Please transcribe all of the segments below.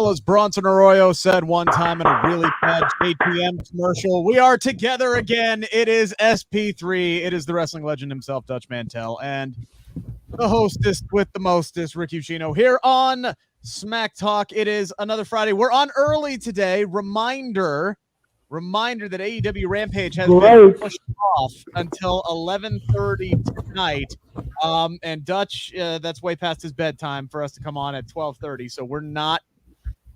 Well, as Bronson Arroyo said one time in a really bad JTM commercial, we are together again. It is SP3. It is the wrestling legend himself, Dutch Mantell, and the hostess with the mostest, Rick Ucchino, here on Smack Talk. It is another Friday. We're on early today. Reminder that AEW Rampage has been pushed off until 11:30 tonight. And Dutch, that's way past his bedtime for us to come on at 12:30. So we're not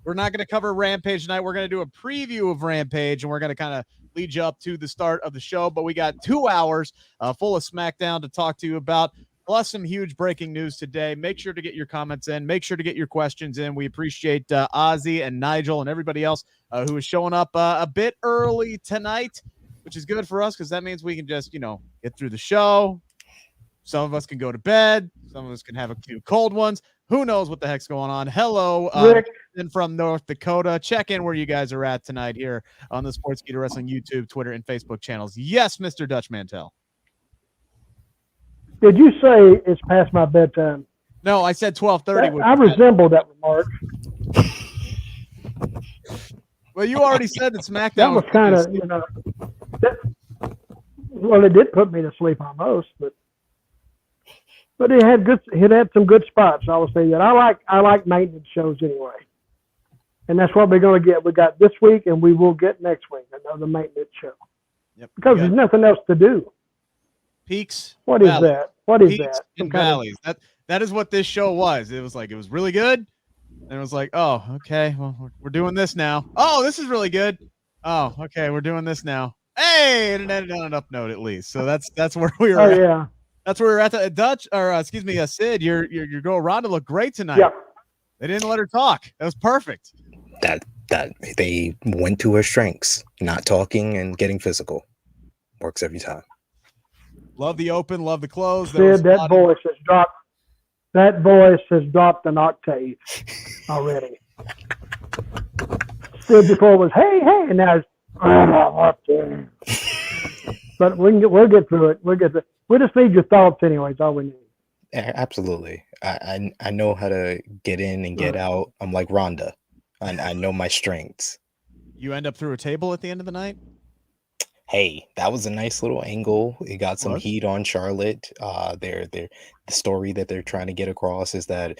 going to cover Rampage tonight. We're going to do a preview of Rampage, and we're going to kind of lead you up to the start of the show. But we got 2 hours full of SmackDown to talk to you about, plus some huge breaking news today. Make sure to get your comments in. Make sure to get your questions in. We appreciate Ozzy and Nigel and everybody else who is showing up a bit early tonight, which is good for us because that means we can just, get through the show. Some of us can go to bed. Some of us can have a few cold ones. Who knows what the heck's going on? Hello, Rick. From North Dakota. Check in where you guys are at tonight here on the Sportskeeda Wrestling YouTube, Twitter, and Facebook channels. Yes, Mr. Dutch Mantell. Did you say it's past my bedtime? No, I said 12:30. I resemble that remark. Well, you already said that SmackDown. That was kind of, well, it did put me to sleep almost, but it had some good spots. I will say that I like maintenance shows anyway, and that's what we're going to get. We got this week, and we will get next week another maintenance show. Yep. Because there's nothing else to do. Peaks. What is that? What is Peaks that? And valleys. That is what this show was. It was really good. And it was like, oh, okay, well, we're doing this now. Oh, this is really good. Oh, okay, we're doing this now. Hey, and it ended on an up note at least. So that's where we were. Oh at. yeah. That's where we're at. The Dutch, or excuse me, Sid, your girl Rhonda looked great tonight. Yeah. They didn't let her talk. That was perfect. That they went to her strengths, not talking and getting physical. Works every time. Love the open, love the close. Sid, that voice has dropped. That voice has dropped an octave already. Sid before was hey, and now it's but we'll get through it. We'll just need your thoughts anyways. All we need. Absolutely. I know how to get in and get out. I'm like Rhonda. I know my strengths. You end up through a table at the end of the night? Hey, that was a nice little angle. It got some heat on Charlotte. The story that they're trying to get across is that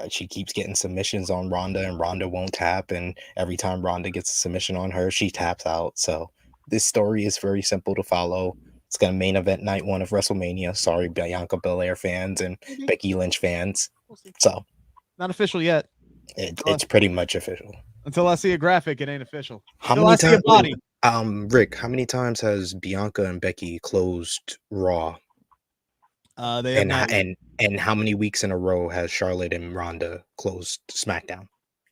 she keeps getting submissions on Ronda, and Ronda won't tap. And every time Ronda gets a submission on her, she taps out. So this story is very simple to follow. It's going to main event night 1 of WrestleMania. Sorry, Bianca Belair fans and Becky Lynch fans. So not official yet. It's pretty much official. Until I see a graphic, it ain't official. How many times? Rick, how many times has Bianca and Becky closed Raw? And how many weeks in a row has Charlotte and Ronda closed SmackDown?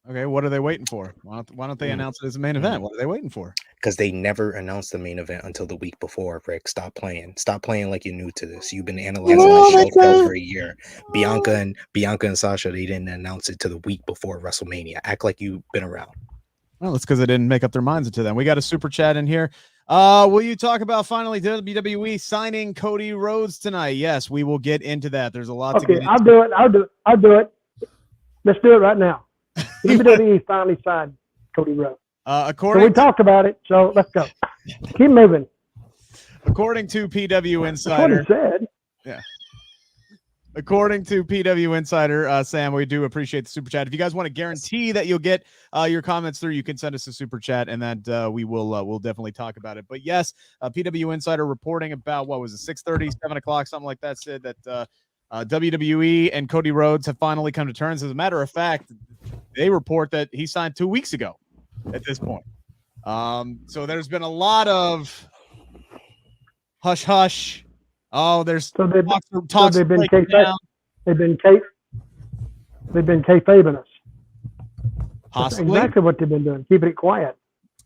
Okay, what are they waiting for? Why don't they announce it as a main event? What are they waiting for? Because they never announced the main event until the week before, Rick. Stop playing like you're new to this. You've been analyzing the show for over a year. Bianca and Sasha, they didn't announce it to the week before WrestleMania. Act like you've been around. Well, it's because they didn't make up their minds until then. We got a super chat in here. Will you talk about finally WWE signing Cody Rhodes tonight? Yes, we will get into that. There's a lot to get into. I'll do it. Let's do it right now. WWE finally signed Cody Rhodes. So we talked about it, so let's go. Keep moving. According to PW Insider. That's what he said. Yeah. According to PW Insider, Sam, we do appreciate the super chat. If you guys want to guarantee that you'll get your comments through, you can send us a super chat, and that we'll definitely talk about it. But yes, PW Insider reporting about, what was it, 6:30, 7 o'clock, something like that, said that WWE and Cody Rhodes have finally come to terms. As a matter of fact, they report that he signed 2 weeks ago at this point. So there's been a lot of hush hush. Oh, there's talks. They've been kayfabing us. Possibly. That's exactly what they've been doing, keeping it quiet.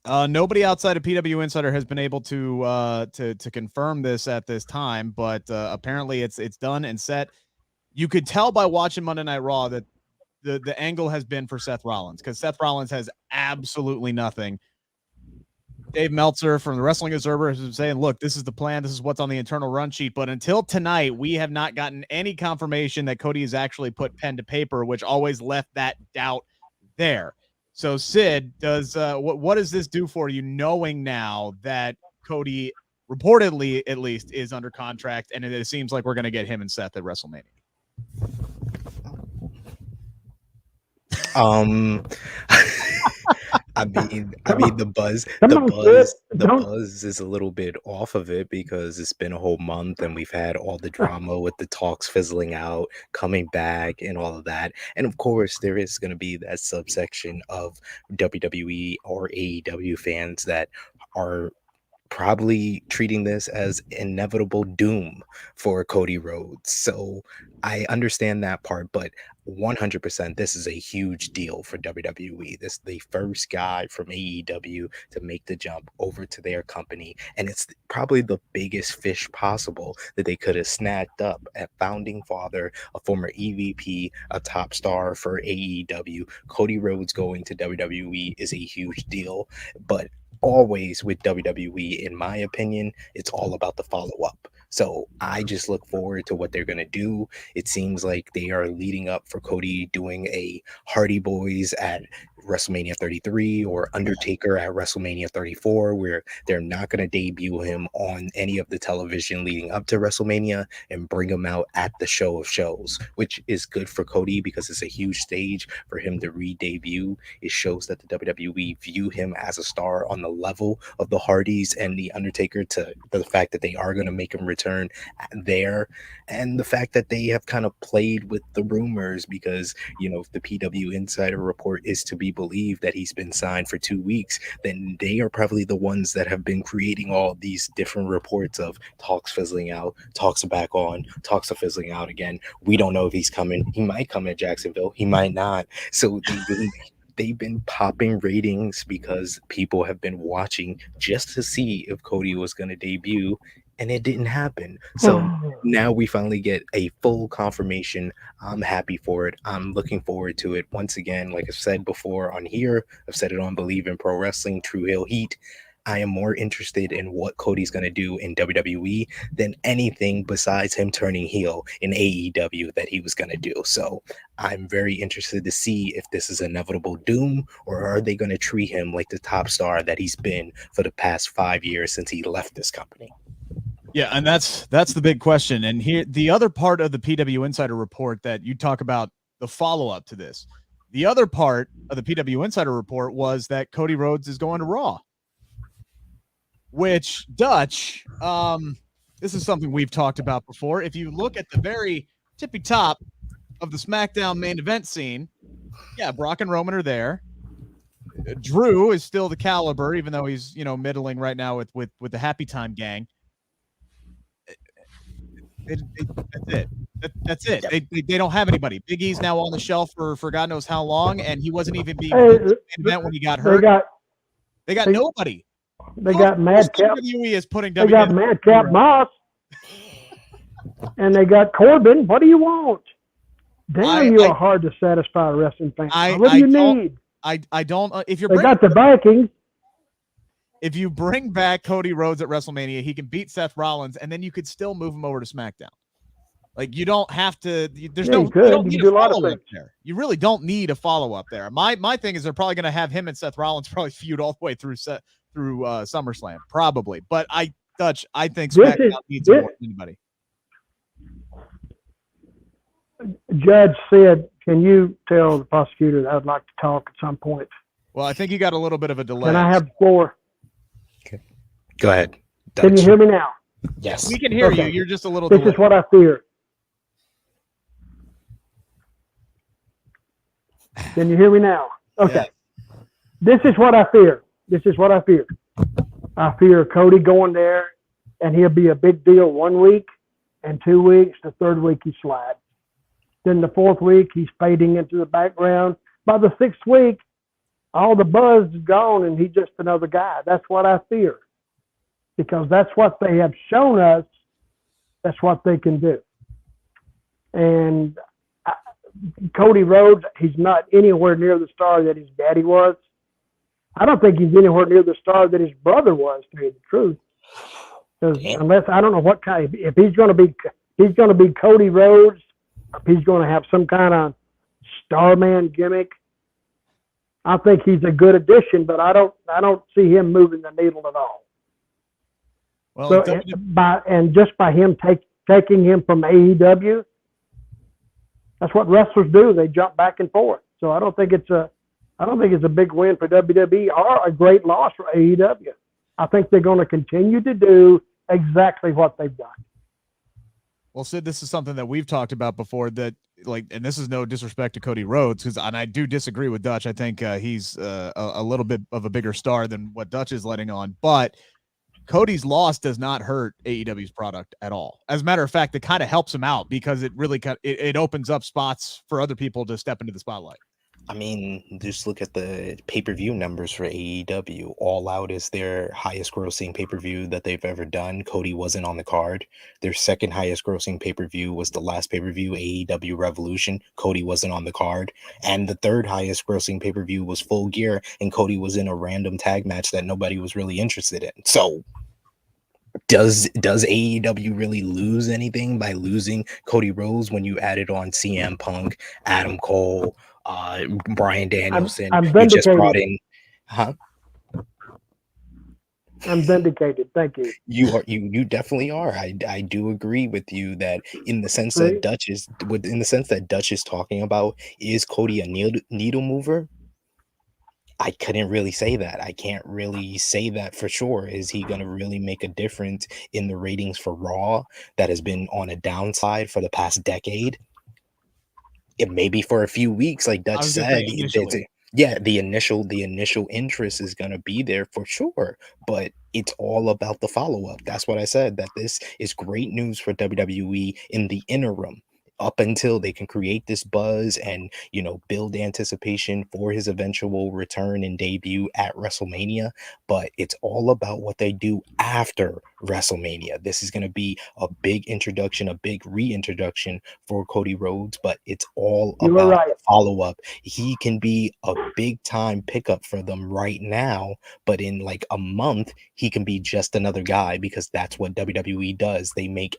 Nobody outside of PW Insider has been able to confirm this at this time, but apparently it's done and set. You could tell by watching Monday Night Raw that the angle has been for Seth Rollins, because Seth Rollins has absolutely nothing. Dave Meltzer from the Wrestling Observer has been saying, look, this is the plan. This is what's on the internal run sheet. But until tonight, we have not gotten any confirmation that Cody has actually put pen to paper, which always left that doubt there. So Sid, does what does this do for you, knowing now that Cody reportedly, at least, is under contract, and it seems like we're going to get him and Seth at WrestleMania? I mean, the buzz is a little bit off of it because it's been a whole month and we've had all the drama with the talks fizzling out, coming back, and all of that. And of course, there is going to be that subsection of WWE or AEW fans that are probably treating this as inevitable doom for Cody Rhodes. So I understand that part, but 100% this is a huge deal for WWE. This is the first guy from AEW to make the jump over to their company, and it's probably the biggest fish possible that they could have snagged up. At founding father, a former EVP, a top star for AEW, Cody Rhodes going to WWE is a huge deal, but always with WWE, in my opinion, it's all about the follow-up. So I just look forward to what they're going to do. It seems like they are leading up for Cody doing a Hardy Boys at WrestleMania 33 or Undertaker at WrestleMania 34, where they're not going to debut him on any of the television leading up to WrestleMania and bring him out at the show of shows, which is good for Cody because it's a huge stage for him to re-debut. It shows that the WWE view him as a star on the level of the Hardys and the Undertaker, to the fact that they are going to make him return there, and the fact that they have kind of played with the rumors because, you know, if the PW Insider report is to be believed that he's been signed for 2 weeks, then they are probably the ones that have been creating all these different reports of talks fizzling out, talks are back on, talks are fizzling out again. We don't know if he's coming. He might come to Jacksonville. He might not. So they've been popping ratings because people have been watching just to see if Cody was going to debut, and it didn't happen. So now we finally get a full confirmation. I'm happy for it. I'm looking forward to it. Once again, like I've said before on here, I've said it on Believe in Pro Wrestling, True Hill Heat, I am more interested in what Cody's going to do in WWE than anything besides him turning heel in AEW that he was going to do. So I'm very interested to see if this is inevitable doom, or are they going to treat him like the top star that he's been for the past 5 years since he left this company. Yeah, and that's the big question. And here, the other part of the PW Insider report that you talk about, the follow-up to this. The other part of the PW Insider report was that Cody Rhodes is going to Raw. Which, Dutch, this is something we've talked about before. If you look at the very tippy top of the SmackDown main event scene, yeah, Brock and Roman are there. Drew is still the caliber, even though he's, you know, middling right now with the Happy Time gang. That's it. They don't have anybody. Big E's now on the shelf for God knows how long, and he wasn't even being in the event when he got hurt. They got nobody. They got Madcap. WWE is putting they got Madcap Moss, and they got Corbin. What do you want? Damn, you are hard to satisfy wrestling fans. What do you need? I don't. If you're they got the Vikings. If you bring back Cody Rhodes at WrestleMania, he can beat Seth Rollins, and then you could still move him over to SmackDown. Like, you don't have to. There's you don't need a follow-up there. You really don't need a follow-up there. My thing is they're probably going to have him and Seth Rollins probably feud all the way through SummerSlam, probably. But I think SmackDown needs more than anybody. Judge said, "Can you tell the prosecutor that I'd like to talk at some point?" Well, I think you got a little bit of a delay. Can I have the floor? Okay. Go ahead. Dutch. Can you hear me now? Yes. We can hear you. You're just a little This delayed. is what I fear. Can you hear me now? Okay. Yeah. This is what I fear. I fear Cody going there, and he'll be a big deal 1 week, and 2 weeks. The third week he slides. Then the fourth week he's fading into the background. By the sixth week, all the buzz is gone, and he's just another guy. That's what I fear, because that's what they have shown us. That's what they can do. And Cody Rhodes, he's not anywhere near the star that his daddy was. I don't think he's anywhere near the star that his brother was, to tell you the truth. Because unless, I don't know what kind, if he's going to be Cody Rhodes, if he's going to have some kind of Starman gimmick, I think he's a good addition, but I don't see him moving the needle at all. Well, So just by him taking him from AEW, that's what wrestlers do. They jump back and forth. So I don't think it's a big win for WWE or a great loss for AEW. I think they're going to continue to do exactly what they've done. Well, Sid, this is something that we've talked about before, that and this is no disrespect to Cody Rhodes, and I do disagree with Dutch. I think he's a little bit of a bigger star than what Dutch is letting on, but Cody's loss does not hurt AEW's product at all. As a matter of fact, it kind of helps him out because it really it opens up spots for other people to step into the spotlight. I mean, just look at the pay-per-view numbers for AEW. All Out is their highest grossing pay-per-view that they've ever done. Cody wasn't on the card. Their second highest grossing pay-per-view was the last pay-per-view, AEW Revolution. Cody wasn't on the card. And the third highest grossing pay-per-view was Full Gear, and Cody was in a random tag match that nobody was really interested in. So does AEW really lose anything by losing Cody Rhodes when you added on CM Punk, Adam Cole, Bryan Danielson? I'm you just brought in, I'm vindicated. Thank you. You definitely are. I do agree with you that in the sense that Dutch is talking about, is Cody a needle mover? I couldn't really say that. I can't really say that for sure. Is he going to really make a difference in the ratings for Raw that has been on a downside for the past decade? It may be for a few weeks, like Dutch said. The initial interest is going to be there for sure, but it's all about the follow-up. That's what I said, that this is great news for WWE in the interim, up until they can create this buzz and, build anticipation for his eventual return and debut at WrestleMania. But it's all about what they do after WrestleMania. This is going to be a big introduction, a big reintroduction for Cody Rhodes, but it's all about the follow-up. He can be a big time pickup for them right now, but in like a month, he can be just another guy, because that's what WWE does. They make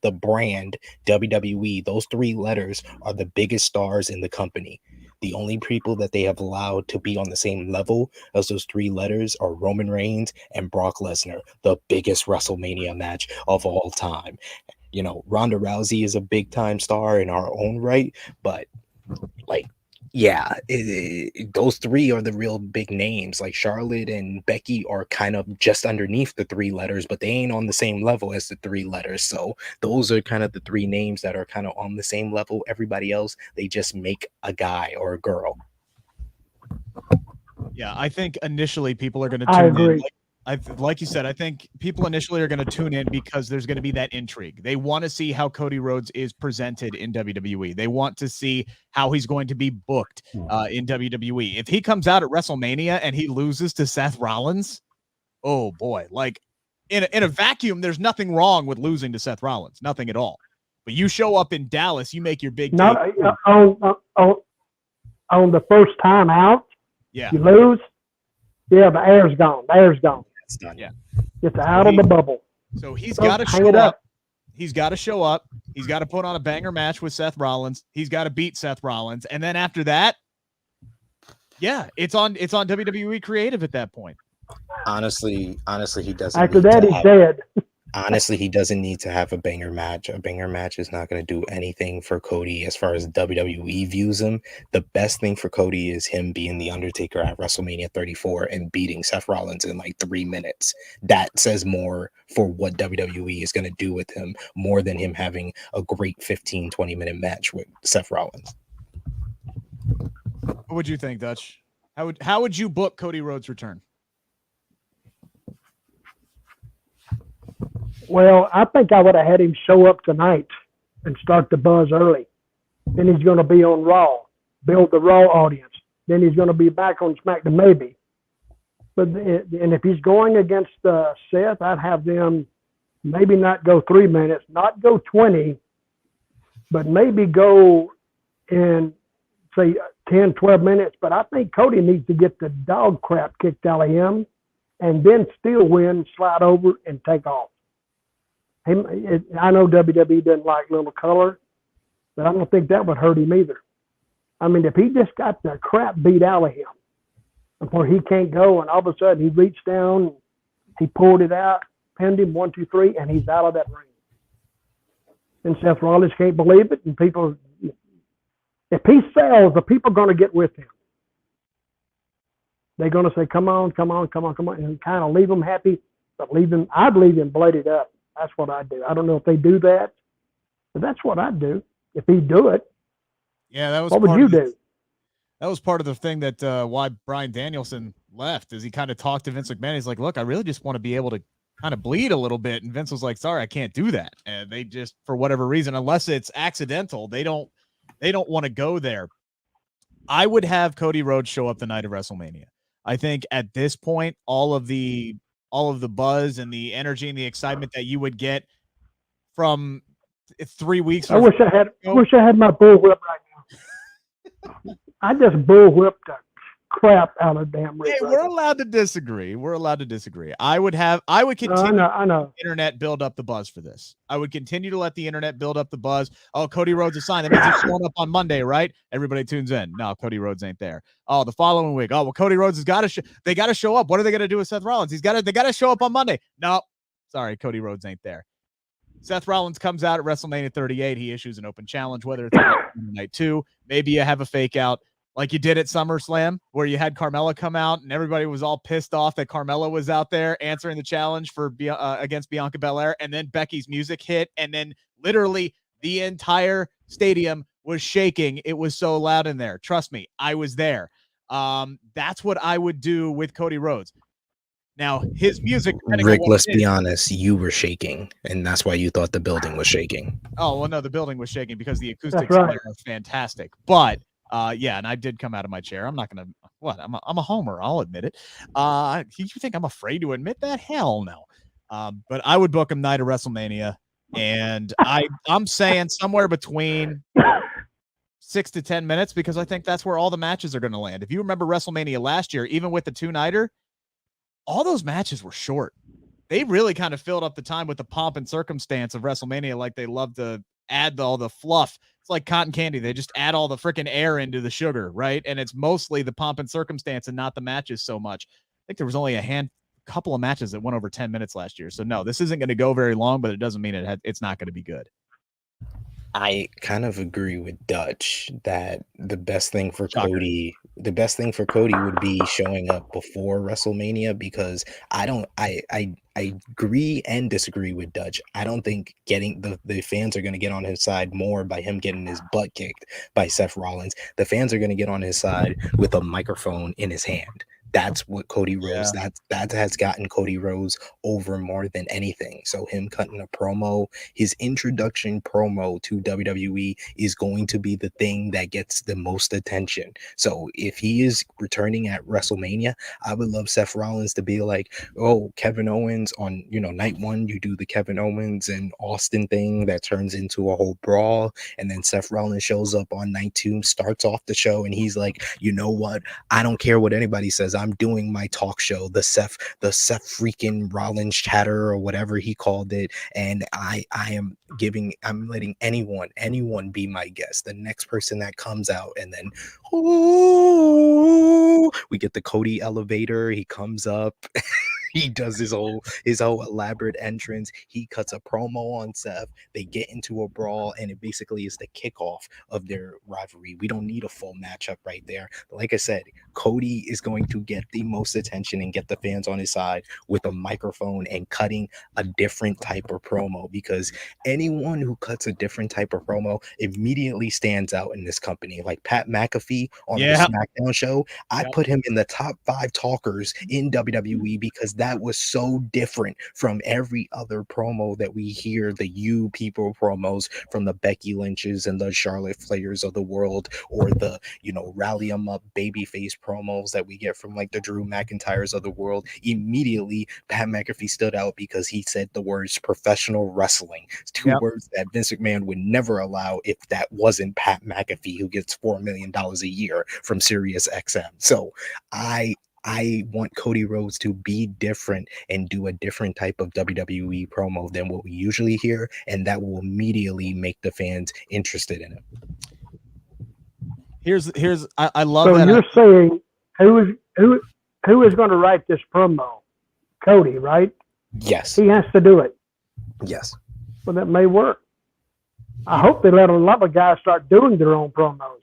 the brand WWE. Those three letters are the biggest stars in the company. The only people that they have allowed to be on the same level as those three letters are Roman Reigns and Brock Lesnar, the biggest WrestleMania match of all time. Ronda Rousey is a big time star in our own right, but those three are the real big names. Like Charlotte and Becky are kind of just underneath the three letters, but they ain't on the same level as the three letters. So those are kind of the three names that are kind of on the same level. Everybody else, they just make a guy or a girl. Yeah, I think initially people are going to tune in. Like you said, I think people initially are going to tune in because there's going to be that intrigue. They want to see how Cody Rhodes is presented in WWE. They want to see how he's going to be booked in WWE. If he comes out at WrestleMania and he loses to Seth Rollins, oh boy, like in a vacuum, there's nothing wrong with losing to Seth Rollins, nothing at all. But you show up in Dallas, you make your big on the first time out. Yeah, you lose. Yeah, the air's gone. The air's gone. It's done. Yeah, it's out of the bubble. So he's got to show up. He's got to show up. He's got to put on a banger match with Seth Rollins. He's got to beat Seth Rollins, and then after that, yeah, it's on WWE Creative at that point. Honestly, he doesn't. After that, he's dead. Honestly, he doesn't need to have a banger match. A banger match is not going to do anything for Cody as far as WWE views him. The best thing for Cody is him being the Undertaker at WrestleMania 34 and beating Seth Rollins in like 3 minutes. That says more for what WWE is going to do with him, more than him having a great 15-20 minute match with Seth Rollins. What would you think, Dutch? How would you book Cody Rhodes' return? Well, I think I would have had him show up tonight and start the buzz early. Then he's going to be on Raw, build the Raw audience. Then he's going to be back on SmackDown, maybe. And if he's going against Seth, I'd have them maybe not go 3 minutes, not go 20, but maybe go in, say, 10, 12 minutes. But I think Cody needs to get the dog crap kicked out of him and then still win, slide over, and take off. I know WWE doesn't like little color, but I don't think that would hurt him either. I mean, if he just got the crap beat out of him where he can't go, and all of a sudden he reached down, he pulled it out, pinned him 1, 2, 3, and he's out of that ring. And Seth Rollins can't believe it, and people, if he sells, the people are going to get with him. They're going to say, come on, and kind of leave him happy, but I'd leave him blooded up. That's what I'd do. I don't know if they do that, but that's what I'd do if he'd do it. Yeah, that was. What would you do? That was part of the thing that why Bryan Danielson left, is he kind of talked to Vince McMahon. He's like, look, I really just want to be able to kind of bleed a little bit. And Vince was like, sorry, I can't do that. And they just, for whatever reason, unless it's accidental, they don't want to go there. I would have Cody Rhodes show up the night of WrestleMania. I think at this point, all of the buzz and the energy and the excitement that you would get from 3 weeks. I wish I had my bullwhip right now. I just bullwhipped the crap out of damn Rick. Hey, we're allowed to disagree. I would continue I know. the internet build up the buzz for this. I would continue to let the internet build up the buzz. Oh, Cody Rhodes is signed. That means he's showing up on Monday, right? Everybody tunes in. No, Cody Rhodes ain't there. Oh, the following week. Oh, well, Cody Rhodes has got to they got to show up. What are they going to do with Seth Rollins? They got to show up on Monday. No, sorry, Cody Rhodes ain't there. Seth Rollins comes out at WrestleMania 38. He issues an open challenge, whether it's night 2. Maybe you have a fake out like you did at SummerSlam, where you had Carmella come out and everybody was all pissed off that Carmella was out there answering the challenge for against Bianca Belair, and then Becky's music hit, and then literally the entire stadium was shaking. It was so loud in there. Trust me, I was there. That's what I would do with Cody Rhodes. Now, his music... Rick, let's be honest, you were shaking, and that's why you thought the building was shaking. Oh, well, no, the building was shaking because the acoustics are fantastic. But, yeah, and I did come out of my chair. I'm not going to... What? I'm a homer. I'll admit it. You think I'm afraid to admit that? Hell no. But I would book him night of WrestleMania, and I'm saying somewhere between 6 to 10 minutes, because I think that's where all the matches are going to land. If you remember WrestleMania last year, even with the 2-nighter, all those matches were short. They really kind of filled up the time with the pomp and circumstance of WrestleMania, like they love to add all the fluff. It's like cotton candy. They just add all the freaking air into the sugar, right? And it's mostly the pomp and circumstance and not the matches so much. I think there was only a couple of matches that went over 10 minutes last year. So no, this isn't going to go very long, but it doesn't mean it's not going to be good. I kind of agree with Dutch that the best thing for Cody would be showing up before WrestleMania, because I agree and disagree with Dutch. I don't think getting the fans are going to get on his side more by him getting his butt kicked by Seth Rollins. The fans are going to get on his side with a microphone in his hand. That's what Cody Rhodes, that has gotten Cody Rhodes over more than anything. So him cutting a promo, his introduction promo to WWE is going to be the thing that gets the most attention. So if he is returning at WrestleMania, I would love Seth Rollins to be like, oh, Kevin Owens on, night 1, you do the Kevin Owens and Austin thing that turns into a whole brawl. And then Seth Rollins shows up on night 2, starts off the show, and he's like, you know what? I don't care what anybody says. I'm doing my talk show, the Seth freaking Rollins chatter or whatever he called it, and I'm letting anyone be my guest. The next person that comes out, and then we get the Cody elevator. He comes up. He does his whole elaborate entrance. He cuts a promo on Seth. They get into a brawl, and it basically is the kickoff of their rivalry. We don't need a full matchup right there. But like I said, Cody is going to get the most attention and get the fans on his side with a microphone and cutting a different type of promo, because anyone who cuts a different type of promo immediately stands out in this company. Like Pat McAfee on the SmackDown show, I put him in the top 5 talkers in WWE because that was so different from every other promo that we hear, the You People promos from the Becky Lynches and the Charlotte Flairs of the world, or the, rally 'em up babyface promos that we get from like the Drew McIntyres of the world. Immediately, Pat McAfee stood out because he said the words professional wrestling. It's 2 words that Vince McMahon would never allow if that wasn't Pat McAfee, who gets $4 million a year from Sirius XM. So I want Cody Rhodes to be different and do a different type of WWE promo than what we usually hear, and that will immediately make the fans interested in it. I love so that. You're saying, who is going to write this promo? Cody, right? Yes. He has to do it. Yes. Well, that may work. I hope they let a lot of guys start doing their own promos.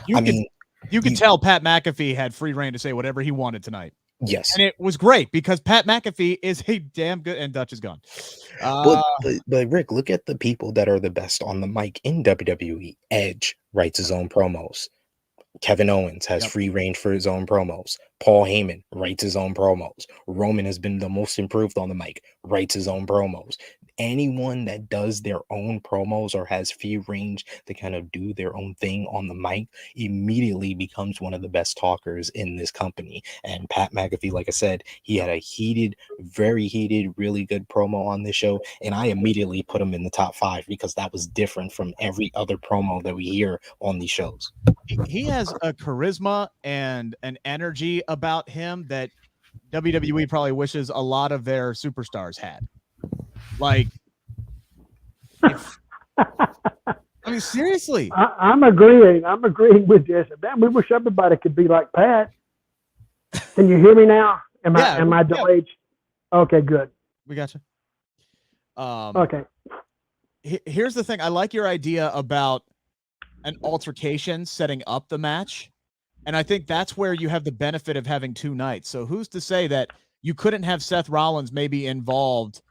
You could tell Pat McAfee had free reign to say whatever he wanted tonight. Yes. And it was great because Pat McAfee is a damn good, and Dutch is gone. But Rick, look at the people that are the best on the mic in WWE. Edge writes his own promos. Kevin Owens has free range for his own promos. Paul Heyman writes his own promos. Roman has been the most improved on the mic, writes his own promos. Anyone that does their own promos or has free range to kind of do their own thing on the mic immediately becomes one of the best talkers in this company. And Pat McAfee, like I said, he had a very heated, really good promo on this show. And I immediately put him in the top 5 because that was different from every other promo that we hear on these shows. He has a charisma and an energy about him that WWE probably wishes a lot of their superstars had. Like, I mean, seriously. I'm agreeing. I'm agreeing with this. Man, we wish everybody could be like Pat. Can you hear me now? Am I delayed? Yeah. Okay, good. We got you. Okay. Here's the thing. I like your idea about an altercation setting up the match. And I think that's where you have the benefit of having 2 nights. So who's to say that you couldn't have Seth Rollins maybe involved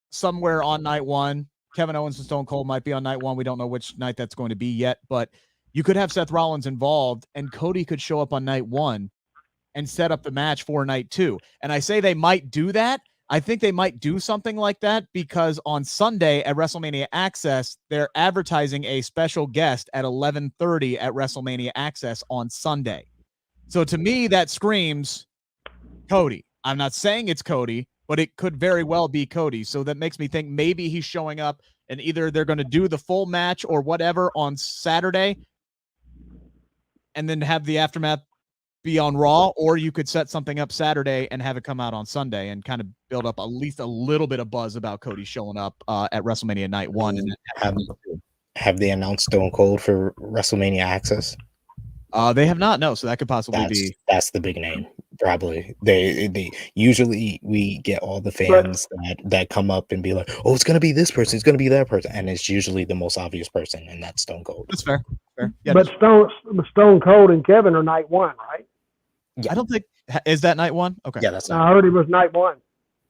somewhere on night 1? Kevin Owens and Stone Cold might be on night 1. We don't know which night that's going to be yet, but you could have Seth Rollins involved and Cody could show up on night 1 and set up the match for night 2. And I say they might do that. I think they might do something like that because on Sunday at WrestleMania Access, they're advertising a special guest at 11:30 at WrestleMania Access on Sunday. So to me, that screams Cody. I'm not saying it's Cody, but it could very well be Cody. So that makes me think maybe he's showing up and either they're going to do the full match or whatever on Saturday and then have the aftermath be on Raw, or you could set something up Saturday and have it come out on Sunday and kind of build up at least a little bit of buzz about Cody showing up at WrestleMania Night 1. And then have they announced Stone Cold for WrestleMania Access? They have not, no. So that could possibly be. That's the big name. Probably. They usually we get all the fans that come up and be like, oh, it's gonna be this person, it's gonna be that person, and it's usually the most obvious person, and that's Stone Cold. That's fair. Yeah, but Stone Cold and Kevin are night 1, right? Yeah. I don't think is that night 1. Okay. Yeah, that's. I heard it was night 1.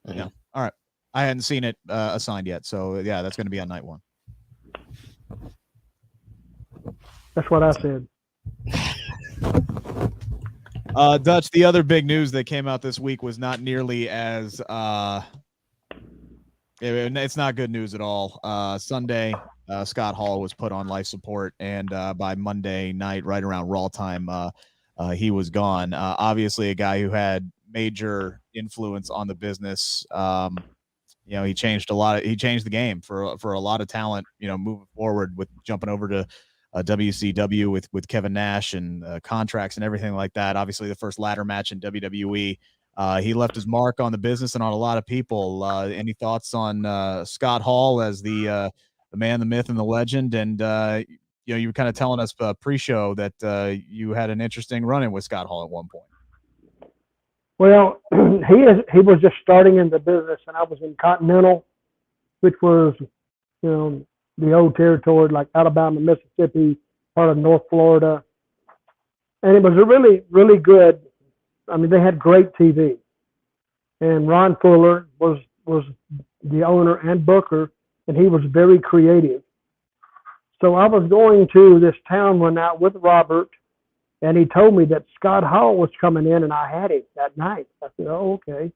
Mm-hmm. Yeah. All right. I hadn't seen it assigned yet, so yeah, that's going to be on night 1. That's what I said. Dutch, the other big news that came out this week was not nearly as it's not good news at all. Sunday, Scott Hall was put on life support, and by Monday night, right around Raw time, he was gone. Obviously, a guy who had major influence on the business. He changed a lot. He changed the game for a lot of talent. Moving forward with jumping over to WCW with Kevin Nash and contracts and everything like that. Obviously, the first ladder match in WWE. He left his mark on the business and on a lot of people. Any thoughts on Scott Hall as the man, the myth, and the legend? And you were kind of telling us pre-show that you had an interesting run-in with Scott Hall at one point. Well, he was just starting in the business, and I was in Continental, which was, the old territory like Alabama, Mississippi, part of North Florida. And it was a really, really good, they had great TV. And Ron Fuller was the owner and booker, and he was very creative. So I was going to this town one night with Robert, and he told me that Scott Hall was coming in, and I had it that night. I said, oh, okay.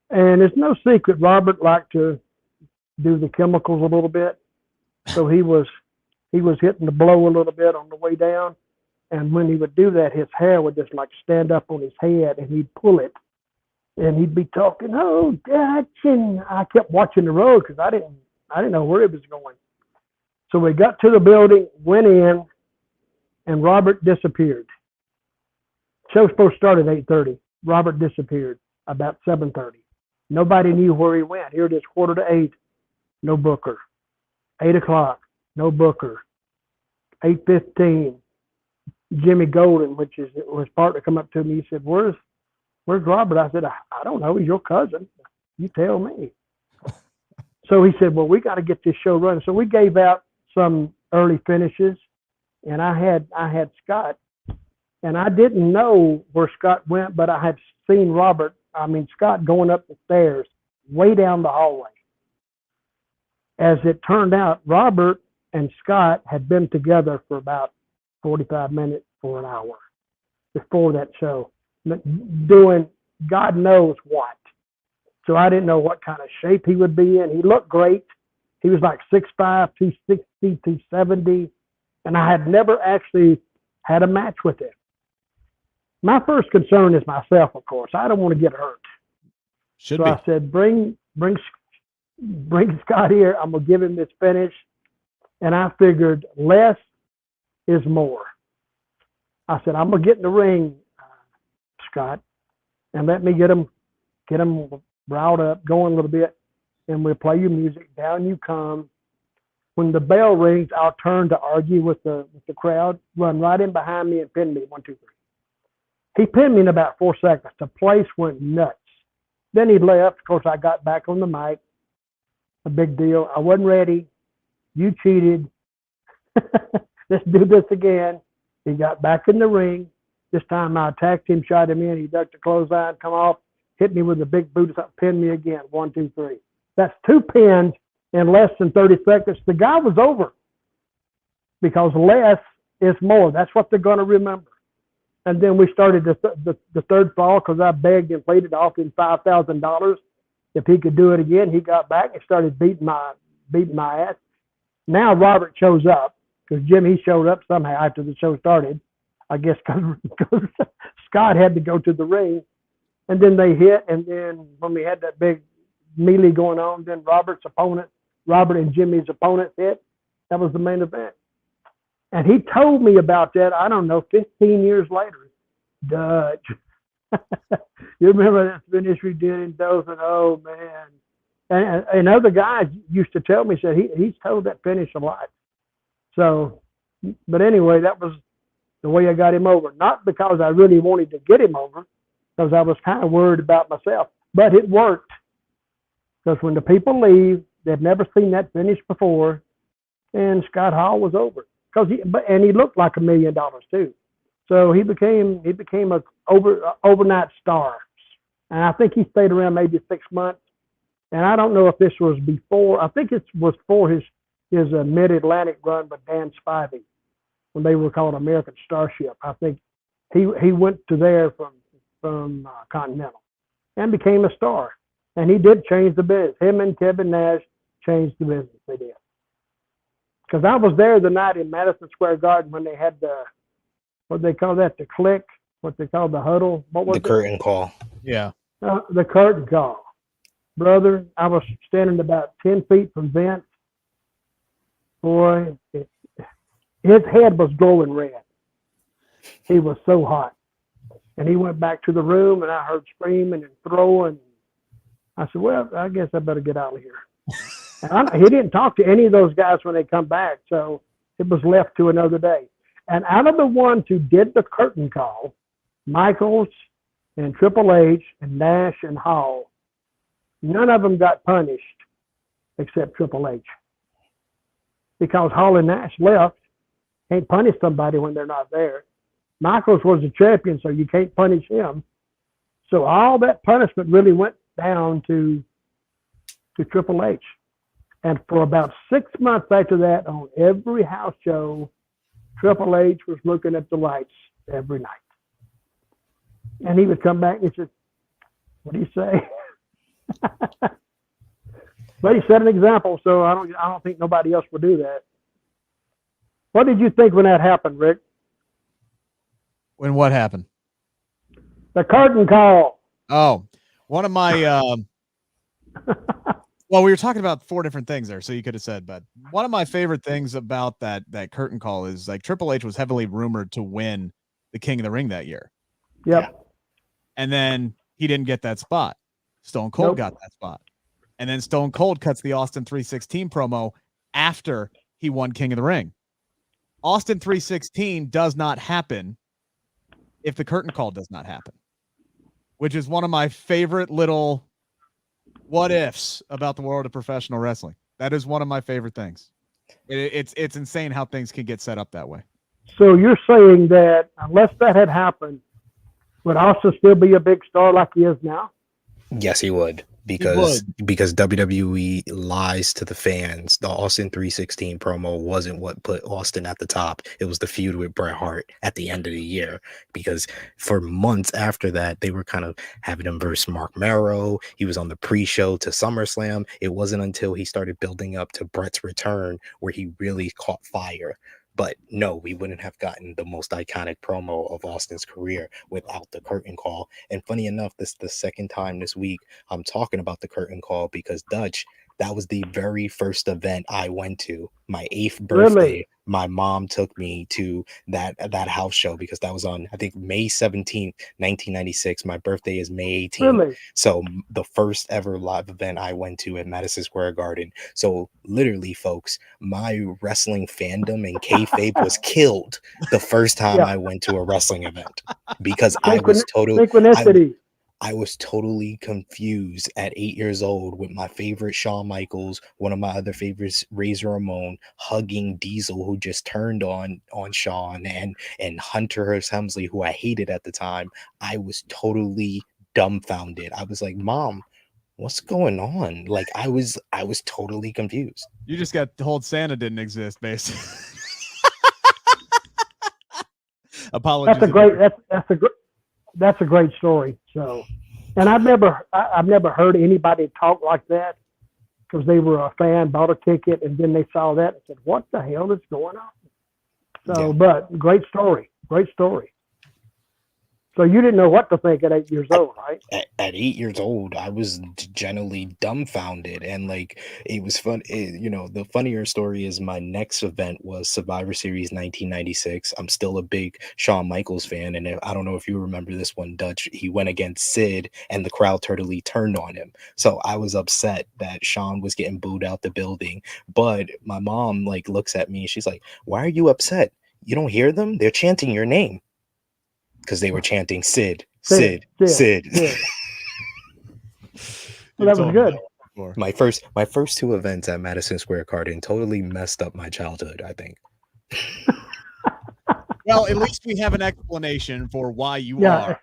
And it's no secret, Robert liked to do the chemicals a little bit. So he was hitting the blow a little bit on the way down. And when he would do that, his hair would just like stand up on his head, and he'd pull it. And he'd be talking, oh, Dutch. And I kept watching the road because I didn't know where it was going. So we got to the building, went in, and Robert disappeared. Show was supposed to start at 8:30. Robert disappeared about 7:30. Nobody knew where he went. Here it is, 7:45, no booker. 8 o'clock, no booker. 8:15, Jimmy Golden, which is his partner, come up to me. He said, "Where's Robert?" I said, "I don't know. He's your cousin. You tell me." So he said, "Well, we got to get this show running." So we gave out some early finishes, and I had Scott, and I didn't know where Scott went, but I had seen Scott going up the stairs way down the hallway. As it turned out, Robert and Scott had been together for about 45 minutes for an hour before that show, doing God knows what. So I didn't know what kind of shape he would be in. He looked great. He was like 6'5", 260, 270, and I had never actually had a match with him. My first concern is myself, of course. I don't want to get hurt. Should so be. I said, bring Scott here. I'm going to give him this finish. And I figured less is more. I said, I'm going to get in the ring, Scott, and let me get him riled up, going a little bit, and we'll play your music. Down you come. When the bell rings, I'll turn to argue with the crowd, run right in behind me and pin me, 1, 2, 3. He pinned me in about 4 seconds. The place went nuts. Then he left. Of course, I got back on the mic. A big deal. I wasn't ready. You cheated. Let's do this again. He got back in the ring. This time I attacked him, shot him in. He ducked a clothesline, come off, hit me with a big boot, pinned me again. 1, 2, 3. That's 2 pins in less than 30 seconds. The guy was over because less is more. That's what they're going to remember. And then we started the third fall because I begged and pleaded to offer him $5,000 if he could do it again. He got back and started beating my ass. Now Robert shows up because Jimmy showed up somehow after the show started. I guess because Scott had to go to the ring. And then they hit, and then when we had that big melee going on, then Robert and Jimmy's opponents hit. That was the main event. And he told me about that, I don't know, 15 years later. Dutch. You remember that finish we did in Dothan? Oh, man. And other guys used to tell me, said he's told that finish a lot. So, but anyway, that was the way I got him over. Not because I really wanted to get him over, because I was kind of worried about myself. But it worked. Because when the people leave, they've never seen that finish before, and Scott Hall was over. And he looked like $1 million too. So he became a overnight star. And I think he stayed around maybe 6 months. And I don't know if this was before. I think it was for his Mid-Atlantic run with Dan Spivey when they were called American Starship. I think he went to there from Continental and became a star. And he did change the business. Him and Kevin Nash changed the business. They did. Because I was there the night in Madison Square Garden when they had what they call that, the click, what they call the huddle. What was the curtain call. Yeah. The curtain call. Brother, I was standing about 10 feet from Vince. Boy, his head was glowing red. He was so hot. And he went back to the room, and I heard screaming and throwing. I said, well, I guess I better get out of here. He didn't talk to any of those guys when they come back, so it was left to another day. And out of the ones who did the curtain call, Michaels and Triple H and Nash and Hall, none of them got punished except Triple H. Because Hall and Nash left, can't punish somebody when they're not there. Michaels was the champion, so you can't punish him. So all that punishment really went down to Triple H. And for about 6 months after that, on every house show, Triple H was looking at the lights every night. And he would come back and he said, what do you say? But he set an example, so I don't think nobody else would do that. What did you think when that happened, Rick? When what happened? The curtain call. Oh, one of my well, we were talking about 4 different things there, so you could have said, but one of my favorite things about that curtain call is like Triple H was heavily rumored to win the King of the Ring that year. Yep. Yeah. And then he didn't get that spot. Stone Cold got that spot. And then Stone Cold cuts the Austin 316 promo after he won King of the Ring. Austin 316 does not happen if the curtain call does not happen, which is one of my favorite little what ifs about the world of professional wrestling. That is one of my favorite things. It's insane how things can get set up that way. So you're saying that unless that had happened, would Austin still be a big star like he is now? Yes, he would. Because WWE lies to the fans. The Austin 316 promo wasn't what put Austin at the top. It was the feud with Bret Hart at the end of the year. Because for months after that, they were kind of having him versus Mark Merrow. He was on the pre-show to SummerSlam. It wasn't until he started building up to Bret's return where he really caught fire. But no, we wouldn't have gotten the most iconic promo of Austin's career without the curtain call. And funny enough, this is the second time this week I'm talking about the curtain call because Dutch, that was the very first event I went to. My 8th birthday. Really? My mom took me to that house show because that was on, I think, May 17th, 1996. My birthday is May 18th. Really? So the first ever live event I went to at Madison Square Garden. So literally, folks, my wrestling fandom and kayfabe was killed the first time I went to a wrestling event because I was totally confused at 8 years old with my favorite Shawn Michaels, one of my other favorites, Razor Ramon, hugging Diesel, who just turned on Shawn, and Hunter Hearst Helmsley, who I hated at the time. I was totally dumbfounded. I was like, Mom, what's going on? Like, I was totally confused. You just got told Santa didn't exist, basically. Apologies. That's a great story. So, and I've never heard anybody talk like that because they were a fan, bought a ticket, and then they saw that and said, "What the hell is going on?" So, but great story. So you didn't know what to think at 8 years old, right? At 8 years old, I was generally dumbfounded, and like it was fun. The funnier story is my next event was Survivor Series 1996. I'm still a big Shawn Michaels fan, and I don't know if you remember this one, Dutch. He went against Sid, and the crowd totally turned on him. So I was upset that Shawn was getting booed out the building. But my mom like looks at me, and she's like, "Why are you upset? You don't hear them? They're chanting your name." Because they were chanting Sid. Well, that was good. My first 2 events at Madison Square Garden totally messed up my childhood, I think. Well, at least we have an explanation for why you are.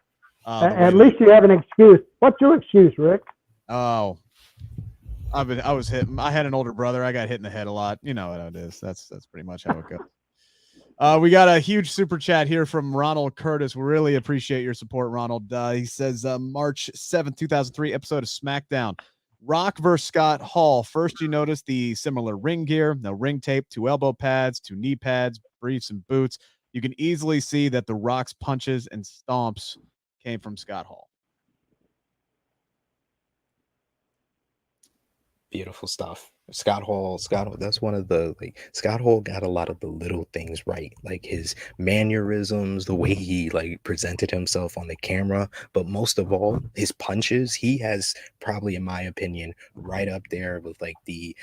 At least you have an excuse. What's your excuse, Rick? Oh, I was hit. I had an older brother. I got hit in the head a lot. You know what it is. That's pretty much how it goes. We got a huge super chat here from Ronald Curtis. We really appreciate your support, Ronald. He says, March 7th, 2003, episode of SmackDown. Rock versus Scott Hall. First, you notice the similar ring gear, no ring tape, 2 elbow pads, 2 knee pads, briefs, and boots. You can easily see that the Rock's punches and stomps came from Scott Hall. Beautiful stuff. Scott Hall, that's one of the, Scott Hall got a lot of the little things right, like his mannerisms, the way he presented himself on the camera, but most of all, his punches. He has probably, in my opinion, right up there with the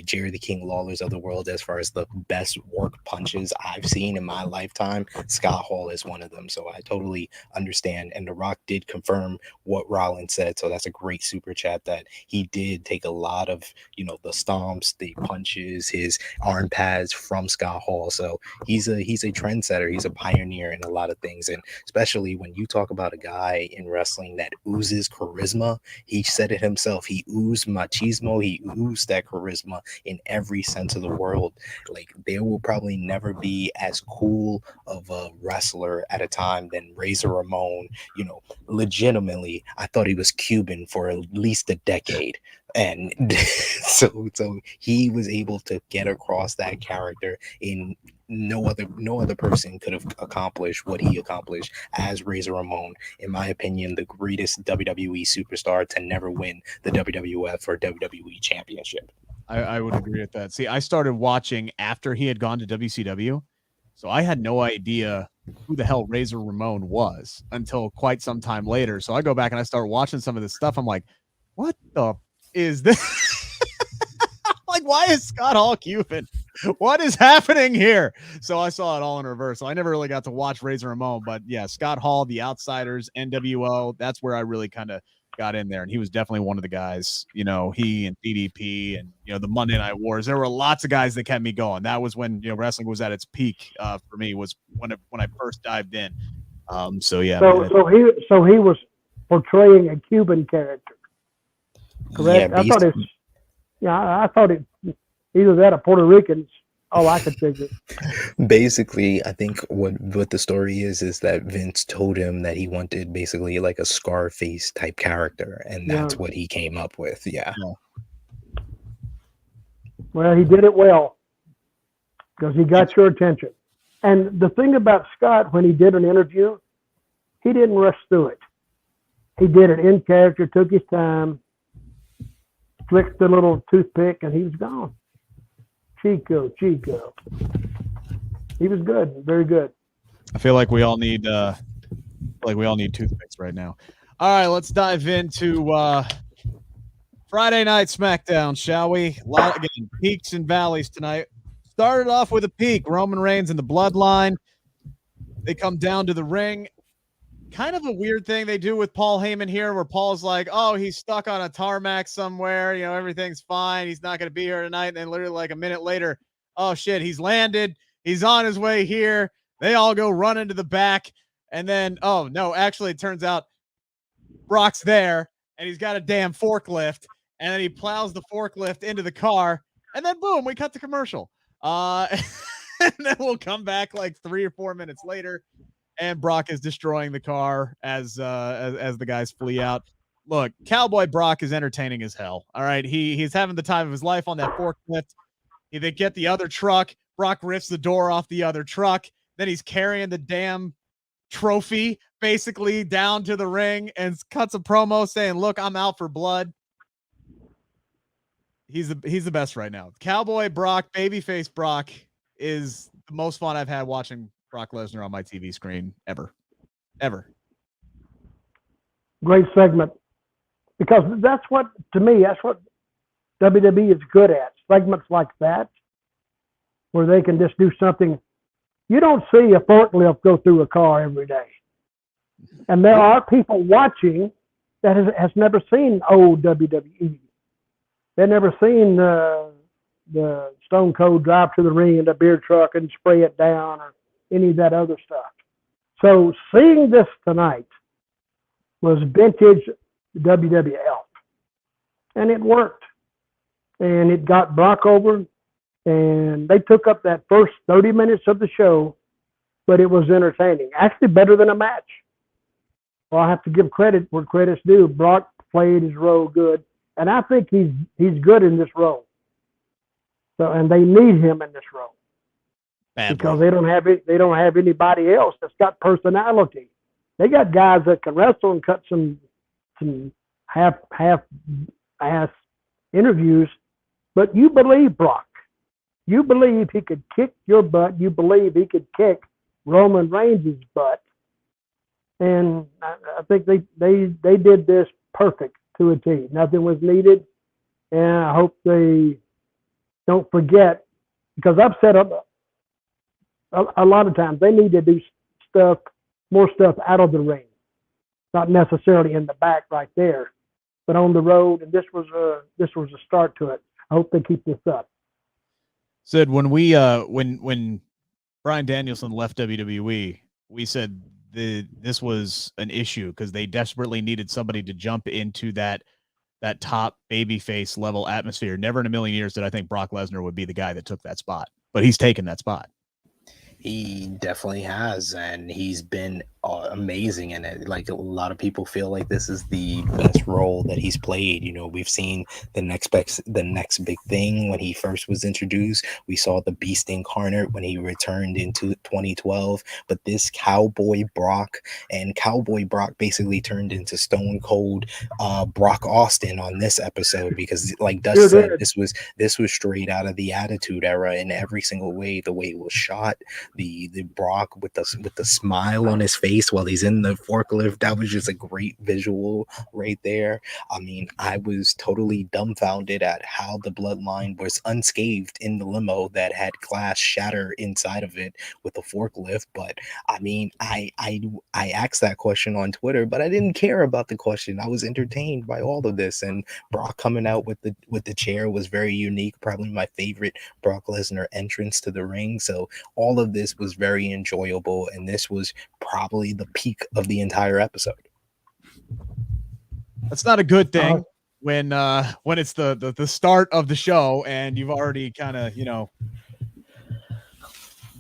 Jerry the King Lawlers of the world as far as the best work punches I've seen in my lifetime. Scott Hall is one of them, so I totally understand. And The Rock did confirm what Rollins said, so that's a great super chat that he did take a lot of the stomps, the punches, his arm pads from Scott Hall. So he's a trendsetter. He's a pioneer in a lot of things. And especially when you talk about a guy in wrestling that oozes charisma, he said it himself. He oozed machismo. He oozed that charisma in every sense of the word. There will probably never be as cool of a wrestler at a time than Razor Ramon. Legitimately, I thought he was Cuban for at least a decade. And so he was able to get across that character in no other person could have accomplished what he accomplished as Razor Ramon. In my opinion, the greatest WWE superstar to never win the WWF or WWE championship. I would agree with that. See, I started watching after he had gone to WCW, so I had no idea who the hell Razor Ramon was until quite some time later. So I go back and I start watching some of this stuff. I'm like, what the is this? Why is Scott Hall Cuban? what is happening here? So I saw it all in reverse. So I never really got to watch Razor Ramon, but yeah, Scott Hall, The Outsiders, NWO. That's where I really kind of got in there, and he was definitely one of the guys. You know, he and DDP, and the Monday Night Wars. There were lots of guys that kept me going. That was when wrestling was at its peak for me. Was when I first dived in. So yeah. So he was portraying a Cuban character. Correct. Yeah, I thought it either that or Puerto Ricans. All I could figure. Basically, I think what the story is that Vince told him that he wanted basically like a Scarface type character, and that's what he came up with. Yeah. Well, he did it well because he got your attention. And the thing about Scott, when he did an interview, he didn't rush through it. He did it in character, took his time, flicked the little toothpick, and he was gone. Chico. He was good, very good. I feel like we all need toothpicks right now. All right, let's dive into Friday Night SmackDown, shall we? Again, peaks and valleys tonight. Started off with a peak, Roman Reigns and the Bloodline. They come down to the ring. Kind of a weird thing they do with Paul Heyman here, where Paul's like, oh, he's stuck on a tarmac somewhere. Everything's fine. He's not going to be here tonight. And then literally like a minute later, oh, shit, he's landed. He's on his way here. They all go run into the back. And then, oh, no, actually, it turns out Brock's there, and he's got a damn forklift. And then he plows the forklift into the car. And then, boom, we cut the commercial. And then we'll come back like 3 or 4 minutes later. And Brock is destroying the car as the guys flee out. Look, Cowboy Brock is entertaining as hell. All right, he's having the time of his life on that forklift. They get the other truck. Brock rips the door off the other truck. Then he's carrying the damn trophy basically down to the ring and cuts a promo saying, "Look, I'm out for blood." He's the best right now. Cowboy Brock, babyface Brock is the most fun I've had watching Brock Lesnar on my TV screen ever. Great segment. Because that's what WWE is good at. Segments like that, where they can just do something. You don't see a forklift go through a car every day. And there are people watching that has never seen old WWE. They've never seen the Stone Cold drive to the ring in a beer truck and spray it down or any of that other stuff. So seeing this tonight was vintage WWF. And it worked. And it got Brock over. And they took up that first 30 minutes of the show, but it was entertaining. Actually better than a match. Well, I have to give credit where credit's due. Brock played his role good. And I think he's good in this role. So, and they need him in this role. Badly. Because they don't have anybody else that's got personality. They got guys that can wrestle and cut some half ass interviews, but you believe Brock. You believe he could kick your butt. You believe he could kick Roman Reigns' butt. And I think they did this perfect to a T. Nothing was needed. And I hope they don't forget, because I've said a lot of times they need to do more stuff out of the ring, not necessarily in the back right there, but on the road. And this was a start to it. I hope they keep this up. Sid, when when Bryan Danielson left WWE, we said this was an issue because they desperately needed somebody to jump into that top babyface level atmosphere. Never in a million years did I think Brock Lesnar would be the guy that took that spot, but he's taken that spot. He definitely has, and he's been amazing in it. Like, a lot of people feel like this is the best role that he's played. We've seen the next big thing when he first was introduced. We saw the Beast Incarnate when he returned into 2012. But this Cowboy Brock basically turned into Stone Cold Brock Austin on this episode, because, like Dutch said, this was straight out of the Attitude Era in every single way. The way it was shot, the Brock with the smile on his face while he's in the forklift. That was just a great visual right there. I mean, I was totally dumbfounded at how the Bloodline was unscathed in the limo that had glass shatter inside of it with a forklift. But I mean, I asked that question on Twitter, but I didn't care about the question. I was entertained by all of this, and Brock coming out with the chair was very unique. Probably my favorite Brock Lesnar entrance to the ring. So all of this was very enjoyable, and this was probably the peak of the entire episode. That's not a good thing when it's the start of the show and you've already kind of,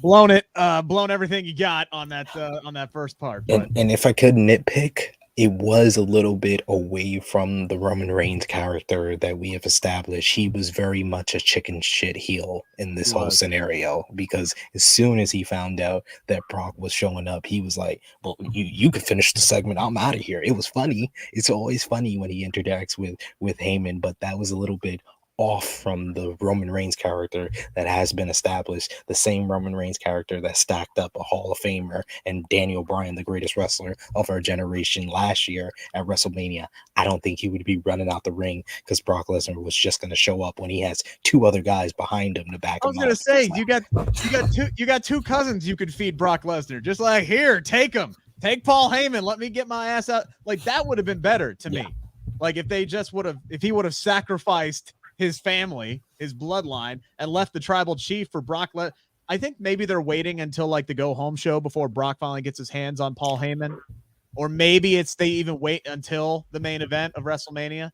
blown everything you got on that first part. And if I could nitpick, it was a little bit away from the Roman Reigns character that we have established. He was very much a chicken shit heel in this whole scenario, because as soon as he found out that Brock was showing up, he was like, well, you could finish the segment. I'm out of here. It was funny. It's always funny when he interacts with Heyman, but that was a little bit off from the Roman Reigns character that has been established. The same Roman Reigns character that stacked up a Hall of Famer and Daniel Bryan, the greatest wrestler of our generation, last year at WrestleMania. I don't think he would be running out the ring because Brock Lesnar was just going to show up when he has two other guys behind him to back him up. I was going to say, you got two cousins you could feed Brock Lesnar. Just like, here, take him. Take Paul Heyman. Let me get my ass out. Like, that would have been better to me. Like, if he would have sacrificed his family, his bloodline, and left the tribal chief for Brock. I think maybe they're waiting until like the go home show before Brock finally gets his hands on Paul Heyman, or maybe they even wait until the main event of WrestleMania.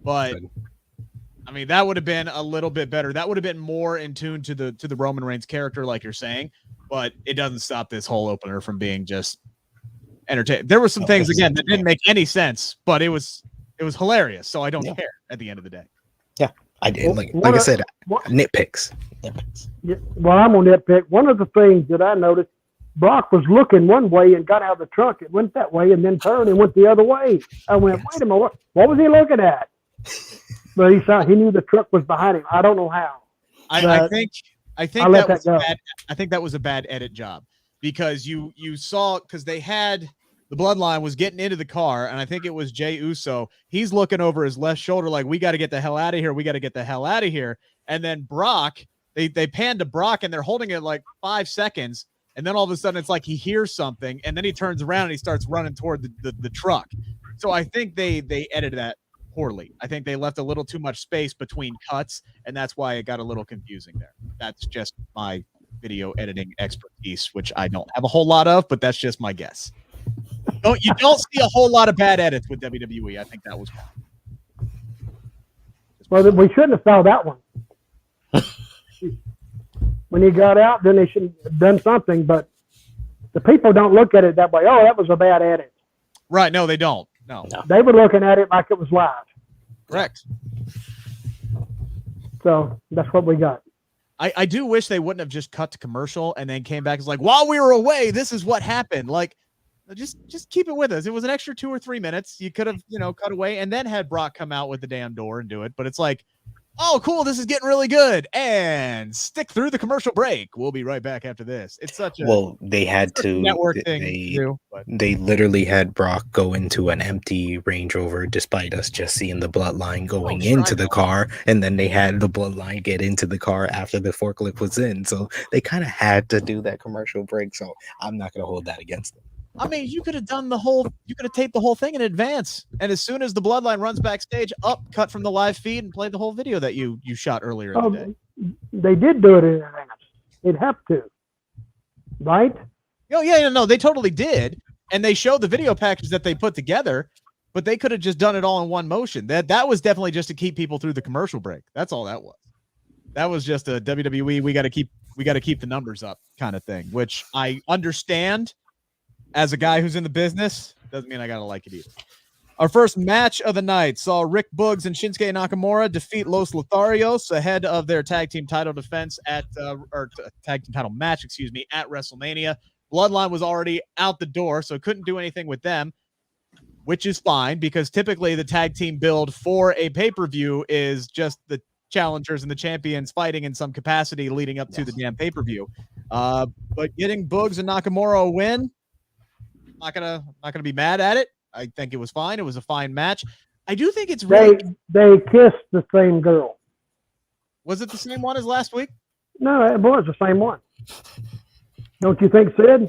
But I mean, that would have been a little bit better. That would have been more in tune to the Roman Reigns character, like you're saying. But it doesn't stop this whole opener from being just entertaining. There were some things again that didn't make any sense, but it was hilarious. So I don't care at the end of the day. Yeah, I did. Like I said, nitpicks. Yeah, well, I'm on nitpick. One of the things that I noticed, Brock was looking one way and got out of the truck. It went that way and then turned and went the other way. I went, wait a minute, what was he looking at? But he knew the truck was behind him. I don't know how. I think that was bad. I think that was a bad edit job, because you saw, because they had the bloodline was getting into the car, and I think it was Jey Uso. He's looking over his left shoulder like, we got to get the hell out of here. We got to get the hell out of here. And then Brock, they panned to Brock, and they're holding it like 5 seconds. And then all of a sudden it's like he hears something, and then he turns around and he starts running toward the truck. So I think they edited that poorly. I think they left a little too much space between cuts, and that's why it got a little confusing there. That's just my video editing expertise, which I don't have a whole lot of, but that's just my guess. You don't see a whole lot of bad edits with WWE. I think that was wrong. Well, we shouldn't have saw that one. When he got out, then they should have done something, but the people don't look at it that way. Oh, that was a bad edit. Right. No, they don't. No. They were looking at it like it was live. Correct. So that's what we got. I do wish they wouldn't have just cut to commercial and then came back. It's like, while we were away, this is what happened. Like, just keep it with us. It was an extra 2 or 3 minutes. You could have, cut away and then had Brock come out with the damn door and do it. But it's like, oh, cool, this is getting really good. And stick through the commercial break. We'll be right back after this. It's such a they had to network thing to do. They literally had Brock go into an empty Range Rover, despite us just seeing the bloodline going into the car, and then they had the bloodline get into the car after the forklift was in. So they kind of had to do that commercial break. So I'm not going to hold that against them. I mean, you could have taped the whole thing in advance. And as soon as the bloodline runs backstage, cut from the live feed and played the whole video that you shot earlier in the day. They did do it in advance. They'd have to. Right? Oh, yeah, no, they totally did. And they showed the video package that they put together, but they could have just done it all in one motion. That was definitely just to keep people through the commercial break. That's all that was. That was just a WWE, we got to keep the numbers up kind of thing, which I understand. As a guy who's in the business, doesn't mean I gotta like it either. Our first match of the night saw Rick Boogs and Shinsuke Nakamura defeat Los Lotharios ahead of their tag team title defense tag team title match, at WrestleMania. Bloodline was already out the door, so couldn't do anything with them, which is fine because typically the tag team build for a pay-per-view is just the challengers and the champions fighting in some capacity leading up to the damn pay-per-view. But getting Boogs and Nakamura a win, not gonna be mad at it. I think it was fine. It was a fine match. I do think it's really. They kissed the same girl. Was it the same one as last week? No, it was the same one. Don't you think, Sid?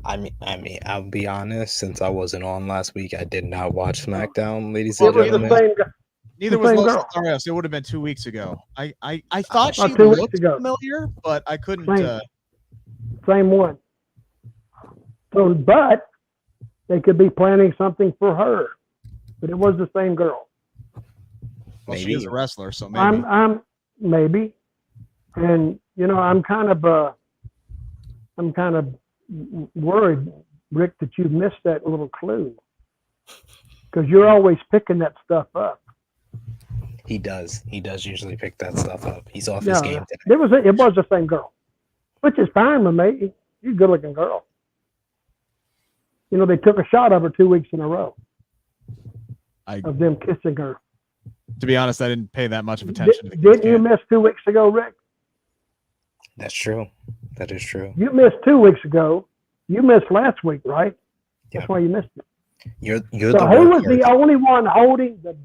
I mean, I'll be honest. Since I wasn't on last week, I did not watch SmackDown, ladies and gentlemen. Neither was Los Lothario. It would have been 2 weeks ago. I thought she looked familiar, but I couldn't. Same one. So, but they could be planning something for her. But it was the same girl. Well, she is a wrestler, so maybe. I'm maybe, and I'm kind of worried, Rick, that you missed that little clue because you're always picking that stuff up. He does usually pick that stuff up. He's off his game today. It was the same girl, which is fine with me. She's a good-looking girl. They took a shot of her 2 weeks in a row of them kissing her. To be honest, I didn't pay that much of attention. Didn't you miss 2 weeks ago, Rick? That's true. That is true. You missed 2 weeks ago. You missed last week, right? That's why you missed it. You're so who was the only one holding the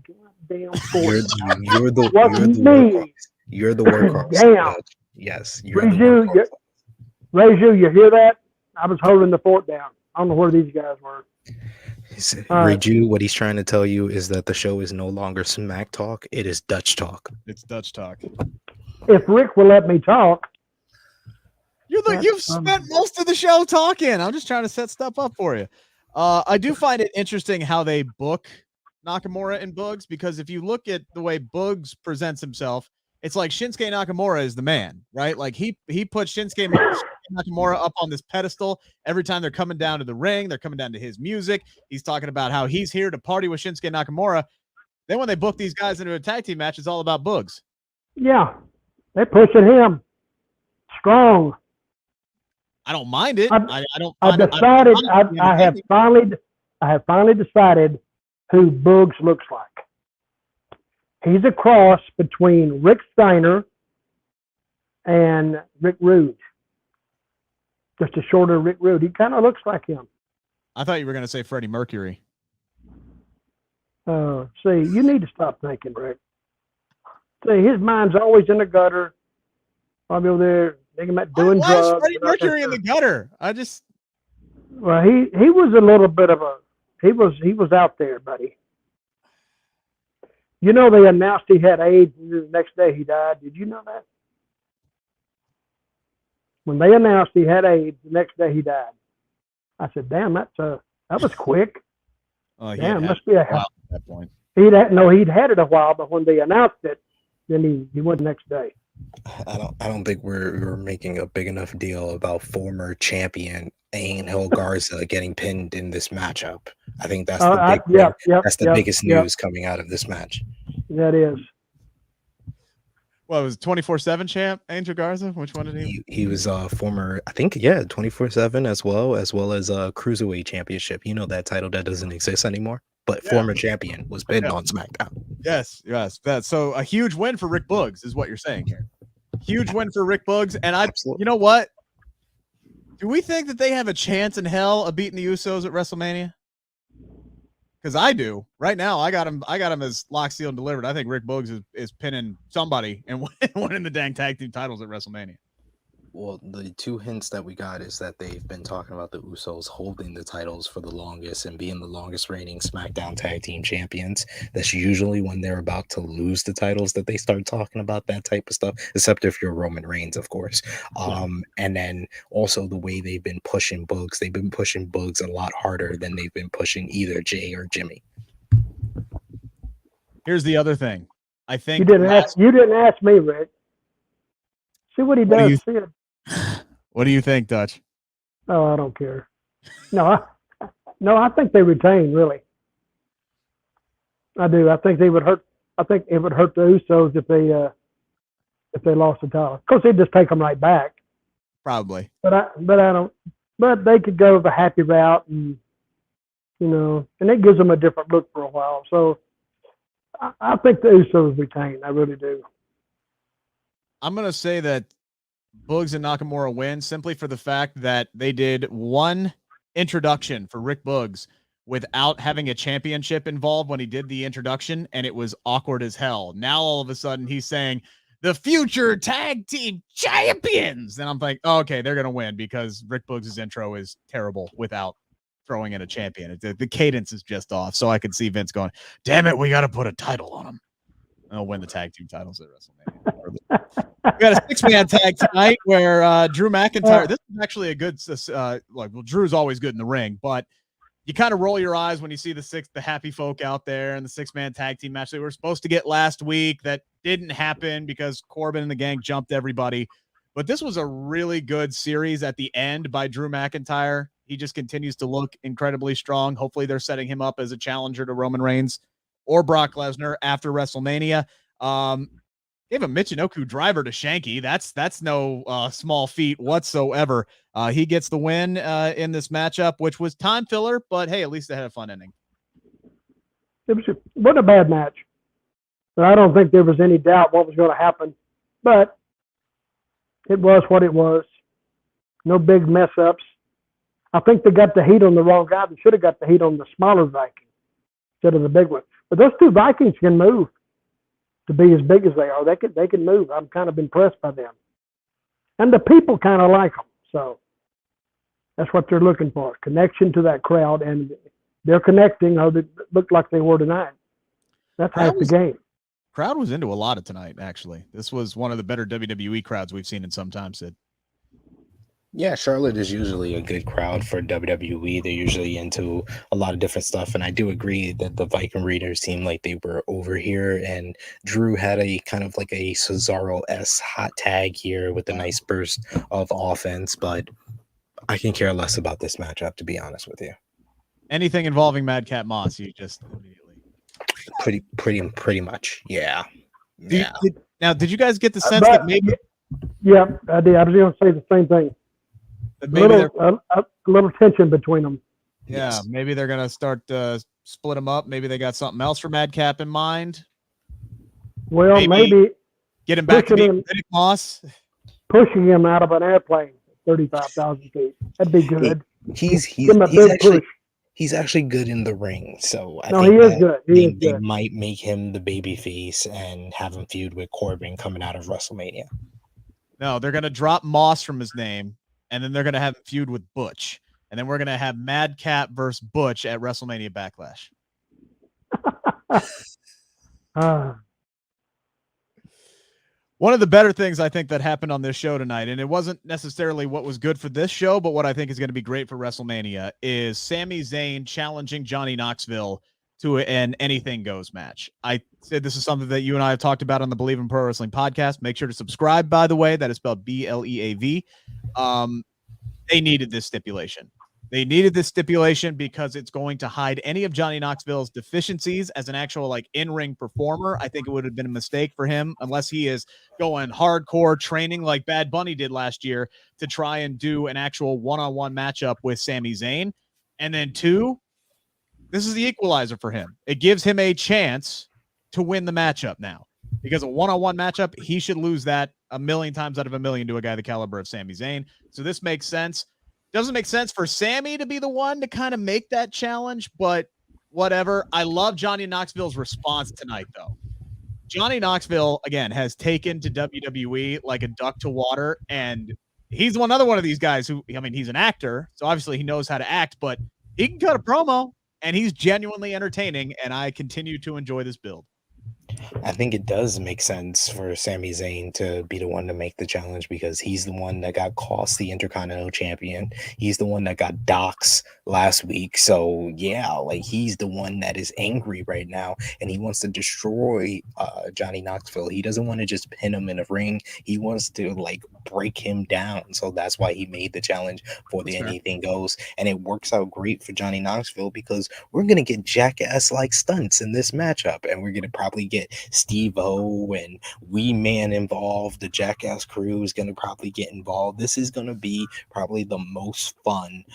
goddamn fort? You're the workhorse. You're the workhorse. Damn. Yes. Reju, you hear that? I was holding the fort down. I don't know where these guys were. Reju, what he's trying to tell you is that the show is no longer Smack Talk. It is Dutch Talk. It's Dutch Talk. If Rick will let me talk. You've spent most of the show talking. I'm just trying to set stuff up for you. I do find it interesting how they book Nakamura and Boogs, because if you look at the way Boogs presents himself, it's like Shinsuke Nakamura is the man, right? Like he put Shinsuke Nakamura up on this pedestal. Every time they're coming down to the ring, they're coming down to his music. He's talking about how he's here to party with Shinsuke Nakamura. Then when they book these guys into a tag team match, it's all about Boogs. Yeah, they're pushing him strong. I don't mind it. I have finally decided who Boogs looks like. He's a cross between Rick Steiner and Rick Rude. Just a shorter Rick Rude. He kind of looks like him. I thought you were going to say Freddie Mercury. See, you need to stop thinking, Rick. See, his mind's always in the gutter. Probably over there thinking about doing drugs. Why is Freddie Mercury in the gutter? Well, he was a little bit of he was out there, buddy. They announced he had AIDS, and the next day he died. Did you know that? When they announced he had AIDS, the next day he died. I said, "Damn, that was quick." Damn, must be a at that point. He'd had it a while, but when they announced it, then he went the next day. I don't think we're making a big enough deal about former champion Angel Garza getting pinned in this matchup. I think that's the biggest news coming out of this match. That is. Well, it was 24/7 champ Angel Garza. Which one did he? He was former, I think, 24/7 as well as Cruiserweight Championship. That title that doesn't exist anymore. But former champion was pinned on SmackDown. Yes. That's so a huge win for Rick Boogs is what you're saying here. Huge win for Rick Boogs. And you know what? Do we think that they have a chance in hell of beating the Usos at WrestleMania? Because I do. Right now, I got him as locked, sealed, and delivered. I think Rick Boogs is pinning somebody and winning the dang tag team titles at WrestleMania. Well, the two hints that we got is that they've been talking about the Usos holding the titles for the longest and being the longest reigning SmackDown tag team champions. That's usually when they're about to lose the titles that they start talking about that type of stuff, except if you're Roman Reigns, of course. And then also the way they've been pushing Boogs. They've been pushing Boogs a lot harder than they've been pushing either Jay or Jimmy. Here's the other thing. I think you didn't ask me, Rick. See what he does. What do you think, Dutch? Oh, I don't care. No, I think they retain, really. I do. I think they would hurt. I think it would hurt the Usos if they lost the title. Of course, they'd just take them right back. Probably. But I don't. But they could go the happy route, and and it gives them a different look for a while. So I think the Usos retain. I really do. I'm gonna say that Boogs and Nakamura win simply for the fact that they did one introduction for Rick Boogs without having a championship involved when he did the introduction, and it was awkward as hell. Now all of a sudden he's saying the future tag team champions, and I'm like, oh, okay, they're gonna win because Rick Boogs' intro is terrible without throwing in a champion. The cadence is just off, so I could see Vince going, "Damn it, we got to put a title on him." And they'll win the tag team titles at WrestleMania. We got a 6-man tag tonight where Drew McIntyre. This is actually a good. Drew's always good in the ring, but you kind of roll your eyes when you see the happy folk out there and the 6-man tag team match they were supposed to get last week that didn't happen because Corbin and the gang jumped everybody. But this was a really good series at the end by Drew McIntyre. He just continues to look incredibly strong. Hopefully they're setting him up as a challenger to Roman Reigns or Brock Lesnar after WrestleMania. Gave a Michinoku driver to Shanky. That's no small feat whatsoever. He gets the win in this matchup, which was time filler, but hey, at least they had a fun ending. It wasn't a bad match. But I don't think there was any doubt what was going to happen. But it was what it was. No big mess ups. I think they got the heat on the wrong guy. They should have got the heat on the smaller Viking instead of the big one. But those two Vikings can move to be as big as they are. They can move. I'm kind of impressed by them. And the people kind of like them. So that's what they're looking for, connection to that crowd. And they're connecting. They look like they were tonight. That's half the game. Crowd was into a lot of tonight, actually. This was one of the better WWE crowds we've seen in some time, Sid. Yeah, Charlotte is usually a good crowd for WWE. They're usually into a lot of different stuff. And I do agree that the Viking Raiders seemed like they were over here. And Drew had a kind of like a Cesaro-esque hot tag here with a nice burst of offense. But I can care less about this matchup, to be honest with you. Anything involving Madcap Moss, you just immediately. Pretty much. Yeah. Did you guys get the sense that maybe... Yeah, I did. I was going to say the same thing. A little tension between them. Yeah, yes. Maybe they're going to start split them up. Maybe they got something else for Madcap in mind. Well, maybe get him back to being Moss. Pushing him out of an airplane at 35,000 feet. That'd be good. He's actually good in the ring. So I think he is good. They might make him the baby face and have him feud with Corbin coming out of WrestleMania. No, they're going to drop Moss from his name. And then they're going to have him feud with Butch. And then we're going to have Madcap versus Butch at WrestleMania Backlash. One of the better things I think that happened on this show tonight, and it wasn't necessarily what was good for this show, but what I think is going to be great for WrestleMania, is Sami Zayn challenging Johnny Knoxville to an anything goes match. I said this is something that you and I have talked about on the Believe in Pro Wrestling podcast. Make sure to subscribe, by the way. That is spelled BLEAV. They needed this stipulation. They needed this stipulation because it's going to hide any of Johnny Knoxville's deficiencies as an actual in-ring performer. I think it would have been a mistake for him unless he is going hardcore training like Bad Bunny did last year to try and do an actual one-on-one matchup with Sami Zayn. And then 2, this is the equalizer for him. It gives him a chance to win the matchup now. Because a one-on-one matchup, he should lose that a million times out of a million to a guy the caliber of Sami Zayn. So this makes sense. Doesn't make sense for Sami to be the one to kind of make that challenge, but whatever. I love Johnny Knoxville's response tonight, though. Johnny Knoxville, again, has taken to WWE like a duck to water, and he's another one of these guys who, he's an actor, so obviously he knows how to act, but he can cut a promo, and he's genuinely entertaining, and I continue to enjoy this build. I think it does make sense for Sami Zayn to be the one to make the challenge because he's the one that got cost the Intercontinental Champion. He's the one that got doxxed last week. So, yeah, he's the one that is angry right now, and he wants to destroy Johnny Knoxville. He doesn't want to just pin him in a ring. He wants to, break him down. So that's why he made the challenge for the anything goes. And it works out great for Johnny Knoxville because we're going to get jackass-like stunts in this matchup, and we're going to probably get Steve-O and Wee Man involved. The Jackass crew is going to probably get involved. This is going to be probably the most fun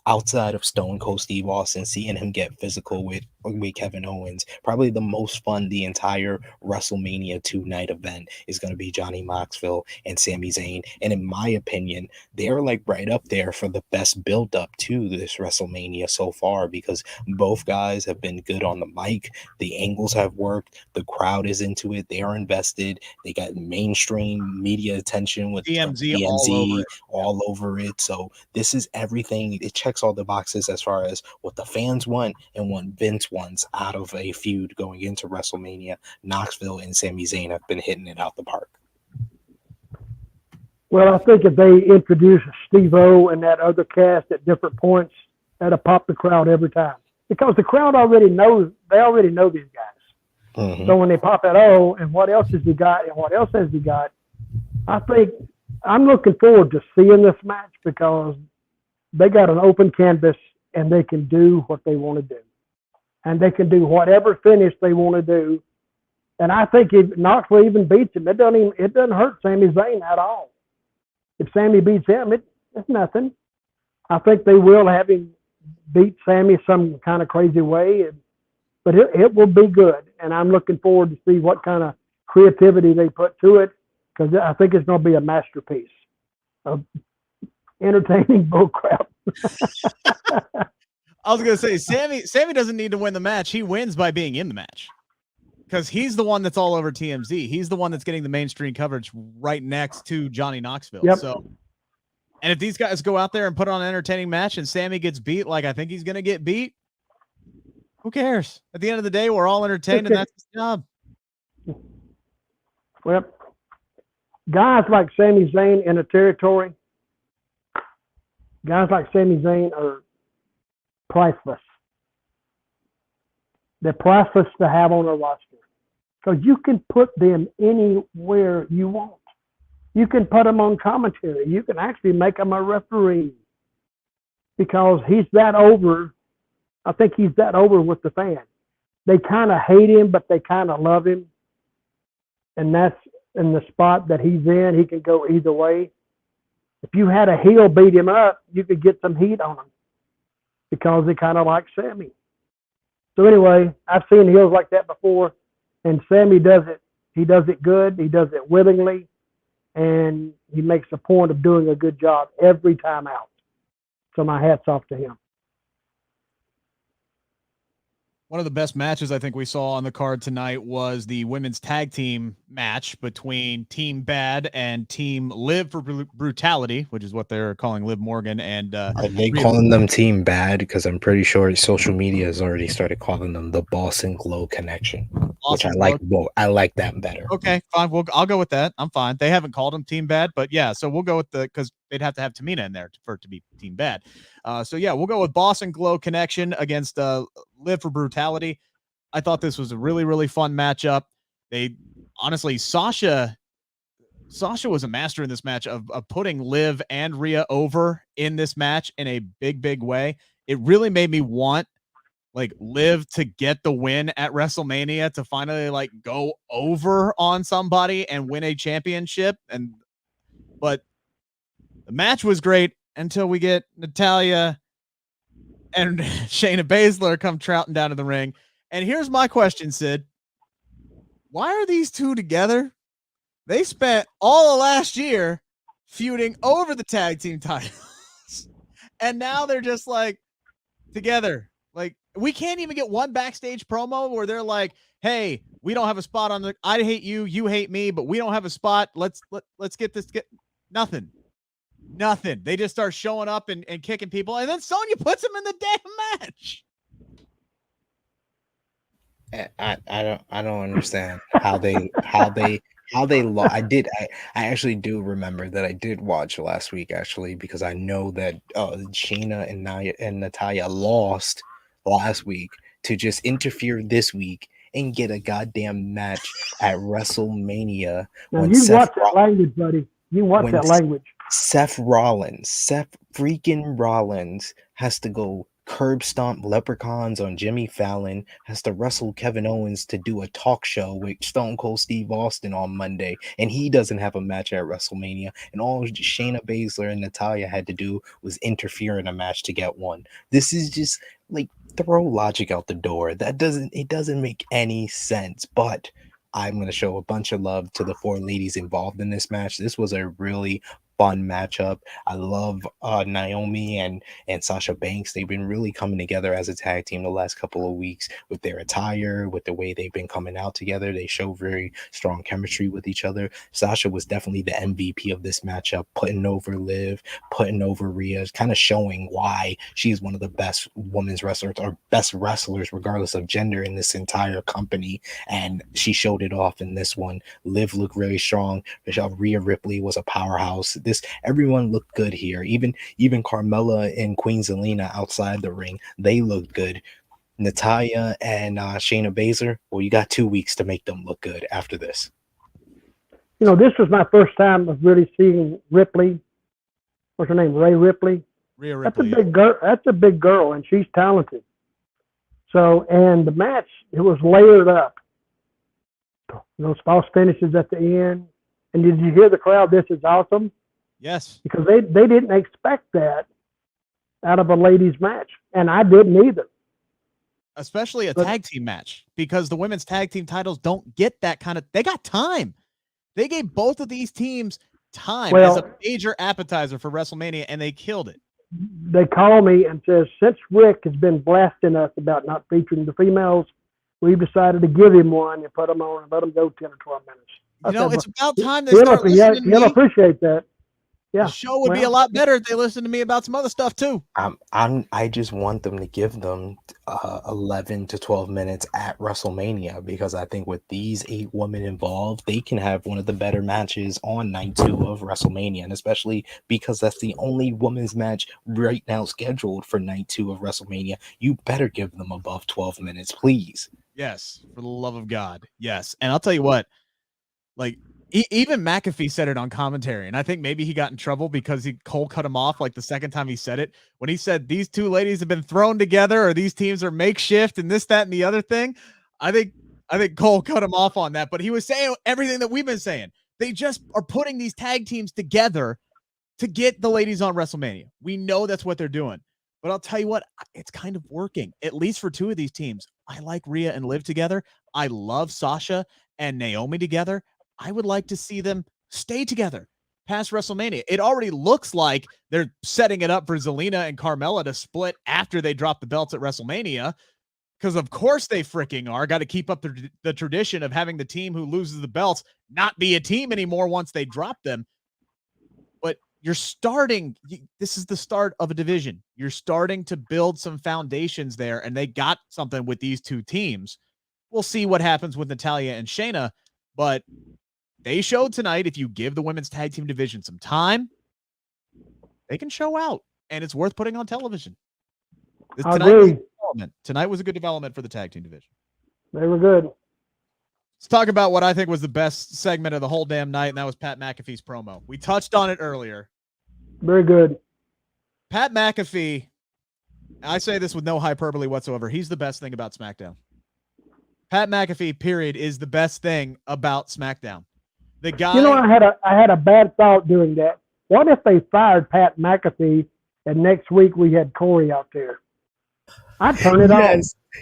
outside of Stone Cold Steve Austin, seeing him get physical with with Kevin Owens. Probably the most fun the entire WrestleMania 2-night event is going to be Johnny Knoxville and Sami Zayn. And in my opinion, they're like right up there for the best build up to this WrestleMania so far, because both guys have been good on the mic. The angles have worked. The crowd is into it. They are invested. They got mainstream media attention with TMZ all over it. So this is everything. It checks all the boxes as far as what the fans want and what Vince wants out of a feud going into WrestleMania. Knoxville and Sami Zayn have been hitting it out the park. Well, I think if they introduce Steve-O and that other cast at different points, that'll pop the crowd every time. Because the crowd already knows, they already know these guys. Mm-hmm. So when they pop that, oh, and what else has he got, and what else has he got, I think I'm looking forward to seeing this match because they got an open canvas and they can do what they want to do. And they can do whatever finish they want to do. And I think if Knoxville even beats him, it doesn't hurt Sami Zayn at all. If Sami beats him, it's nothing. I think they will have him beat Sami some kind of crazy way, but it will be good. And I'm looking forward to see what kind of creativity they put to it, because I think it's going to be a masterpiece of entertaining bullcrap. I was going to say, Sami doesn't need to win the match. He wins by being in the match, because he's the one that's all over TMZ. He's the one that's getting the mainstream coverage right next to Johnny Knoxville. Yep. So, and if these guys go out there and put on an entertaining match and Sami gets beat like I think he's going to get beat, who cares? At the end of the day, we're all entertained, and that's his job. Well, guys like Sami Zayn in a territory, guys like Sami Zayn are priceless. They're priceless to have on a roster, because you can put them anywhere you want. You can put them on commentary. You can actually make them a referee, because he's that over. I think he's that over with the fans. They kind of hate him, but they kind of love him. And that's in the spot that he's in. He can go either way. If you had a heel beat him up, you could get some heat on him, because they kind of like Sami. So anyway, I've seen heels like that before, and Sami does it. He does it good. He does it willingly, and he makes a point of doing a good job every time out. So my hat's off to him. One of the best matches I think we saw on the card tonight was the women's tag team match between Team Bad and Team Liv for Brutality, which is what they're calling Liv Morgan. And are they calling them Team Bad? Because I'm pretty sure social media has already started calling them the Boston Glow Connection, which I like. Well, I like that better. Okay, fine. I'll go with that. I'm fine. They haven't called them Team Bad, but yeah. So we'll go with because they'd have to have Tamina in there for it to be Team Bad. So yeah, we'll go with Boston Glow Connection against Liv for Brutality. I thought this was a really, really fun matchup. They honestly, Sasha was a master in this match of putting Liv and Rhea over in this match in a big, big way. It really made me want like Liv to get the win at WrestleMania, to finally like go over on somebody and win a championship. But the match was great until we get Natalya and Shayna Baszler come trouting down to the ring. And here's my question, Sid. Why are these two together? They spent all of last year feuding over the tag team titles. And now they're just like together. Like, we can't even get one backstage promo where they're like, hey, we don't have a spot on I hate you, you hate me, but we don't have a spot. Let's get this. Nothing. They just start showing up and kicking people, and then Sonya puts them in the damn match. I don't understand how they I actually do remember that I did watch last week, actually, because I know that Shayna and Natalya lost last week to just interfere this week and get a goddamn match at WrestleMania. Now, you watch that language, buddy. You watch that language. Seth freaking Rollins has to go curb stomp leprechauns on Jimmy Fallon, has to wrestle Kevin Owens to do a talk show with Stone Cold Steve Austin on Monday, and he doesn't have a match at WrestleMania, and all Shayna Baszler and Natalya had to do was interfere in a match to get one. This is just like, throw logic out the door. It doesn't make any sense. But I'm gonna show a bunch of love to the 4 ladies involved in this match. This was a really fun matchup. I love Naomi and Sasha Banks. They've been really coming together as a tag team the last couple of weeks with their attire, with the way they've been coming out together. They show very strong chemistry with each other. Sasha was definitely the MVP of this matchup, putting over Liv, putting over Rhea, kind of showing why she's one of the best women's wrestlers or best wrestlers, regardless of gender, in this entire company. And she showed it off in this one. Liv looked really strong. Rhea Ripley was a powerhouse. Everyone looked good here. Even Carmella and Queen Zelina outside the ring, they looked good. Natalya and Shayna Baszler, well, you got 2 weeks to make them look good after this. This was my first time of really seeing Ripley. What's her name? Rhea Ripley. That's a big girl. That's a big girl, and she's talented. So, and the match, it was layered up. Those false finishes at the end. And did you hear the crowd? This is awesome. Yes. Because they didn't expect that out of a ladies match. And I didn't either. Especially a tag team match, because the women's tag team titles don't get that kind of, they got time. They gave both of these teams time as a major appetizer for WrestleMania, and they killed it. They call me and says, since Rick has been blasting us about not featuring the females, we've decided to give him one and put them on and let them go 10 or 12 minutes. It's about time they start listening to me. He'll appreciate that. Yeah. The show would be a lot better if they listened to me about some other stuff too. I just want them to give them 11 to 12 minutes at WrestleMania, because I think with these 8 women involved, they can have one of the better matches on night 2 of WrestleMania, and especially because that's the only women's match right now scheduled for night 2 of WrestleMania. You better give them above 12 minutes, please. Yes, for the love of God. Yes. And I'll tell you what, like, even McAfee said it on commentary, and I think maybe he got in trouble because Cole cut him off like the second time he said it, when he said these 2 ladies have been thrown together, or these teams are makeshift and this, that, and the other thing. I think Cole cut him off on that, but he was saying everything that we've been saying. They just are putting these tag teams together to get the ladies on WrestleMania. We know that's what they're doing, but I'll tell you what, it's kind of working, at least for 2 of these teams. I like Rhea and Liv together. I love Sasha and Naomi together. I would like to see them stay together past WrestleMania. It already looks like they're setting it up for Zelina and Carmella to split after they drop the belts at WrestleMania, because of course they freaking are. Got to keep up the tradition of having the team who loses the belts not be a team anymore once they drop them. But you're starting, this is the start of a division. You're starting to build some foundations there, and they got something with these 2 teams. We'll see what happens with Natalya and Shayna, but they showed tonight, if you give the women's tag team division some time, they can show out, and it's worth putting on television. Tonight was a good development for the tag team division. They were good. Let's talk about what I think was the best segment of the whole damn night, and that was Pat McAfee's promo. We touched on it earlier. Very good. Pat McAfee, I say this with no hyperbole whatsoever, he's the best thing about SmackDown. Pat McAfee, period, is the best thing about SmackDown. The guy. I had a bad thought doing that. What if they fired Pat McAfee and next week we had Corey out there? I'd turn it off.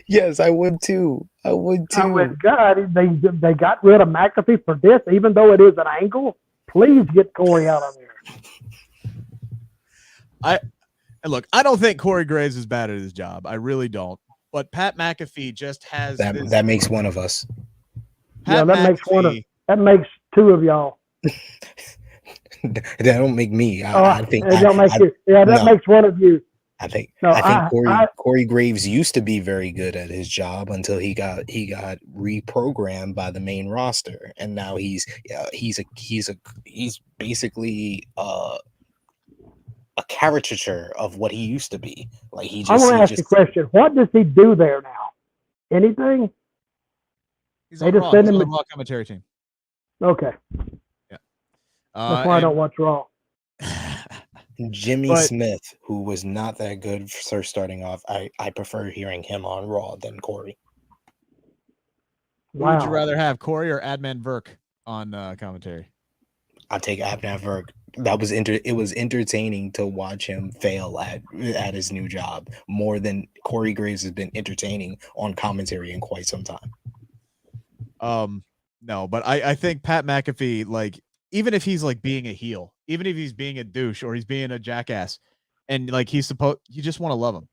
Yes, I would too. I went, God, they got rid of McAfee for this, even though it is an angle. Please get Corey out of there. Look, I don't think Corey Graves is bad at his job. I really don't. But Pat McAfee just has that makes one of us. That makes 2 of y'all. That don't make me. I think that don't make you. Yeah, that makes one of you. I think Corey Graves used to be very good at his job until he got reprogrammed by the main roster, and now he's basically a caricature of what he used to be. Like I want to ask you a question. What does he do there now? Anything? They just send him the Raw commentary team. Okay. Yeah. That's why I don't watch Raw. Jimmy Smith, who was not that good for starting off, I prefer hearing him on Raw than Corey. Wow. Who would you rather have, Corey or Adman Verk on commentary? I've never. It was entertaining to watch him fail at his new job more than Corey Graves has been entertaining on commentary in quite some time. No, but I think Pat McAfee, like, even if he's like being a heel, even if he's being a douche or he's being a jackass, and like you just want to love him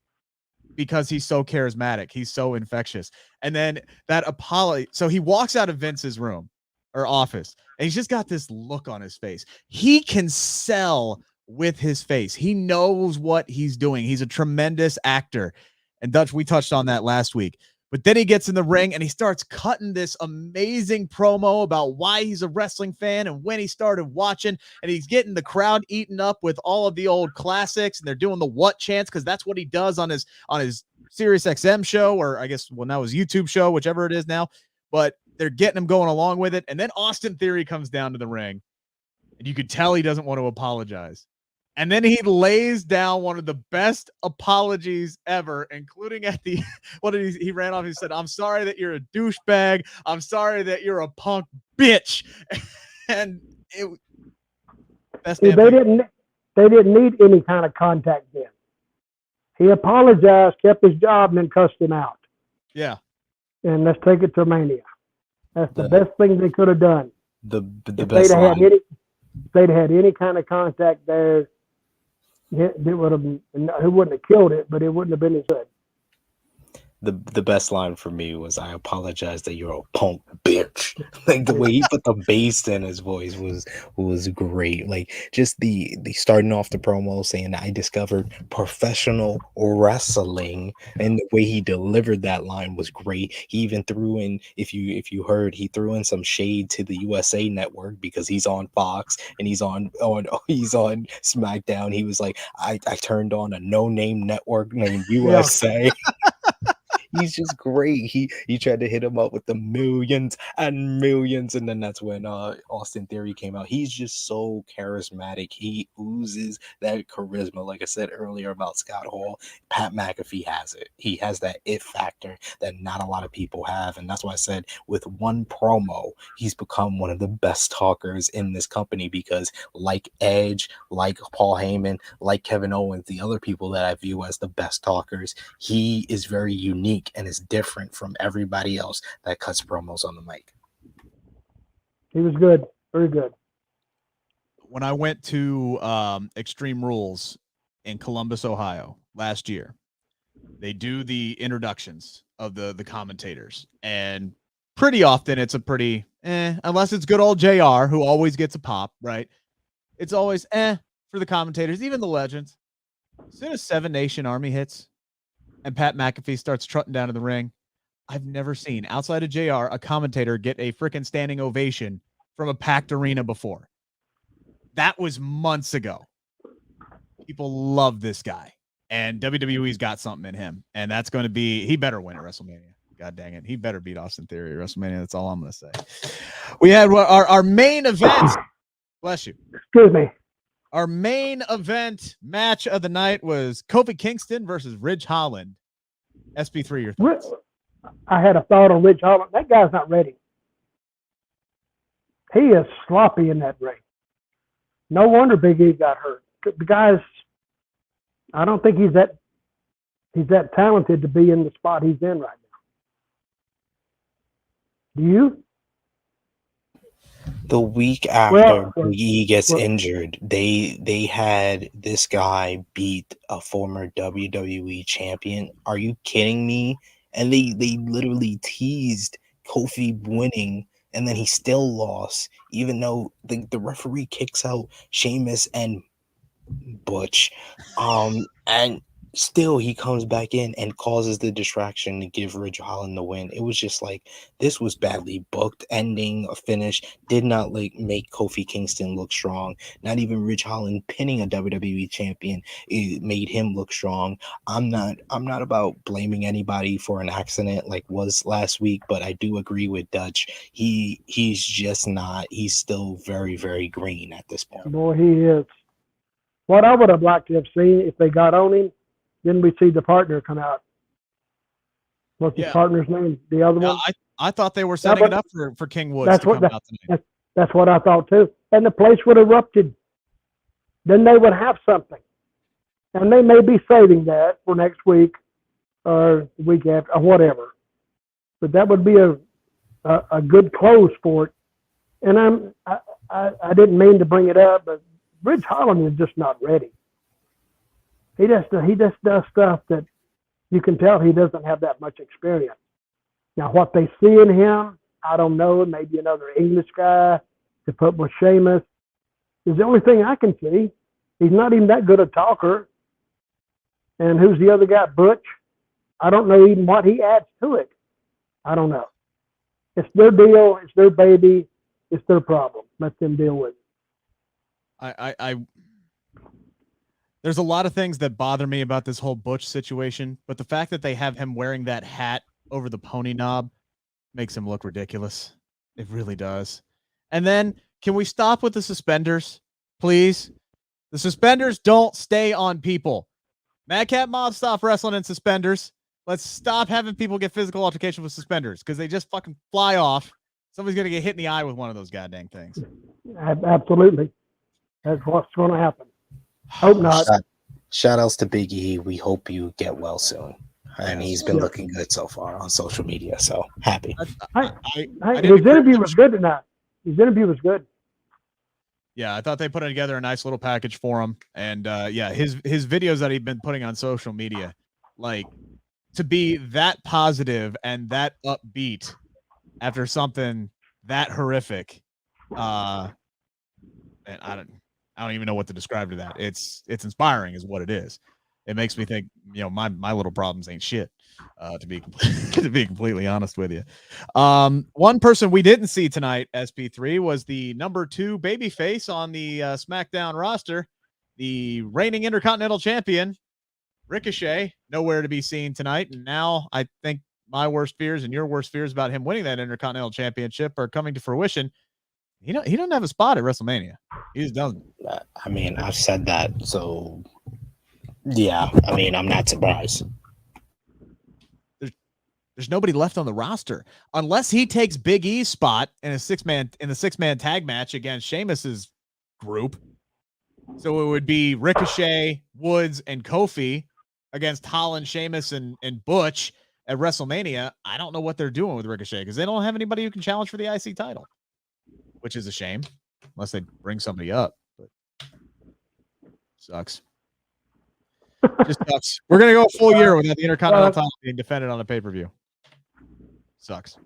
because he's so charismatic, he's so infectious. And then that apology, so he walks out of Vince's room or office, and he's just got this look on his face. He can sell with his face. He knows what he's doing. He's a tremendous actor. And Dutch, we touched on that last week. But then he gets in the ring and he starts cutting this amazing promo about why he's a wrestling fan and when he started watching. And he's getting the crowd eaten up with all of the old classics. And they're doing the what chants because that's what he does on his Sirius XM show, or I guess, well, now his YouTube show, whichever it is now. But they're getting him going along with it. And then Austin Theory comes down to the ring. And you could tell he doesn't want to apologize. And then he lays down one of the best apologies ever, including at the what did he ran off? He said, "I'm sorry that you're a douchebag. I'm sorry that you're a punk bitch." And they didn't need any kind of contact then. He apologized, kept his job, and then cussed him out. Yeah. And let's take it to Mania. That's the best thing they could have done. The if best line. If they'd had any kind of contact there, it would have been, he wouldn't have killed it, but it wouldn't have been as good. The best line for me was, "I apologize that you're a punk bitch." Like the way he put the bass in his voice was great. Like just the starting off the promo saying, "I discovered professional wrestling," and the way he delivered that line was great. He even threw in, if you heard, he threw in some shade to the USA Network because he's on Fox and he's on SmackDown. He was like, I turned on a no-name network named USA. He's just great. He tried to hit him up with the millions and millions, and then that's when Austin Theory came out. He's just so charismatic. He oozes that charisma. Like I said earlier about Scott Hall, Pat McAfee has it. He has that it factor that not a lot of people have, and that's why I said with one promo, he's become one of the best talkers in this company because, like Edge, like Paul Heyman, like Kevin Owens, the other people that I view as the best talkers, he is very unique and is different from everybody else that cuts promos on the mic. He was good, very good. When I went to Extreme Rules in Columbus, Ohio last year, they do the introductions of the commentators, and pretty often it's a pretty unless it's good old JR who always gets a pop, right? It's always for the commentators, even the legends. As soon as Seven Nation Army hits and Pat McAfee starts trotting down to the ring, I've never seen, outside of JR, a commentator get a freaking standing ovation from a packed arena before. That was months ago. People love this guy, and WWE's got something in him, and that's going to be, he better win at WrestleMania. God dang it. He better beat Austin Theory at WrestleMania. That's all I'm going to say. We had our main event. Bless you. Excuse me. Our main event match of the night was Kofi Kingston versus Ridge Holland. SP3, your thoughts? I had a thought on Ridge Holland. That guy's not ready. He is sloppy in that ring. No wonder Big E got hurt. The guy's, I don't think he's that talented to be in the spot he's in right now. Do you? The week after he gets injured, they had this guy beat a former WWE champion. Are you kidding me? And they literally teased Kofi winning, and then he still lost, even though the referee kicks out Sheamus and Butch, and still he comes back in and causes the distraction to give Ridge Holland the win. It was just like, this was badly booked. Ending, a finish, did not make Kofi Kingston look strong. Not even Ridge Holland pinning a WWE champion, it made him look strong. I'm not about blaming anybody for an accident like was last week, but I do agree with Dutch. He's just not. He's still very, very green at this point. Boy, he is. What I would have liked to have seen if they got on him, then we see the partner come out. What's his partner's name? The other one? I thought they were setting it up for King Woods to come out tonight. That's what I thought too. and the place would have erupted. Then they would have something. And they may be saving that for next week or the week after or whatever. But that would be a good close for it. And I didn't mean to bring it up, but Ridge Holland is just not ready. He just does stuff that you can tell he doesn't have that much experience. Now, what they see in him, I don't know. Maybe another English guy to put with Sheamus is the only thing I can see. He's not even that good a talker. And who's the other guy? Butch. I don't know even what he adds to it. I don't know. It's their deal. It's their baby. It's their problem. Let them deal with it. There's a lot of things that bother me about this whole Butch situation, but the fact that they have him wearing that hat over the pony knob makes him look ridiculous. It really does. And then, can we stop with the suspenders, please? The suspenders don't stay on people. Madcap Mob, stop wrestling in suspenders. Let's stop having people get physical altercation with suspenders because they just fucking fly off. Somebody's going to get hit in the eye with one of those goddamn things. Absolutely. That's what's going to happen. Hope not. Shout outs to Big E. We hope you get well soon. And he's been looking good so far on social media. So happy. His interview was good tonight. His interview was good. Yeah, I thought they put together a nice little package for him. And yeah, his videos that he'd been putting on social media, like to be that positive and that upbeat after something that horrific. And I don't even know what to describe to that. It's inspiring is what it is. It makes me think, my little problems ain't shit, to be completely honest with you. One person we didn't see tonight, SP3, was the number 2 babyface on the SmackDown roster, the reigning Intercontinental Champion, Ricochet, nowhere to be seen tonight. And now I think my worst fears and your worst fears about him winning that Intercontinental Championship are coming to fruition. He doesn't have a spot at WrestleMania. He just doesn't. I mean, I've said that, so yeah. I mean, I'm not surprised. There's nobody left on the roster unless he takes Big E's spot in the six-man tag match against Sheamus's group. So it would be Ricochet, Woods, and Kofi against Holland, Sheamus, and Butch at WrestleMania. I don't know what they're doing with Ricochet because they don't have anybody who can challenge for the IC title, which is a shame unless they bring somebody up. But sucks. Just sucks. We're gonna go a full year without the Intercontinental title being defended on a pay-per-view. Sucks.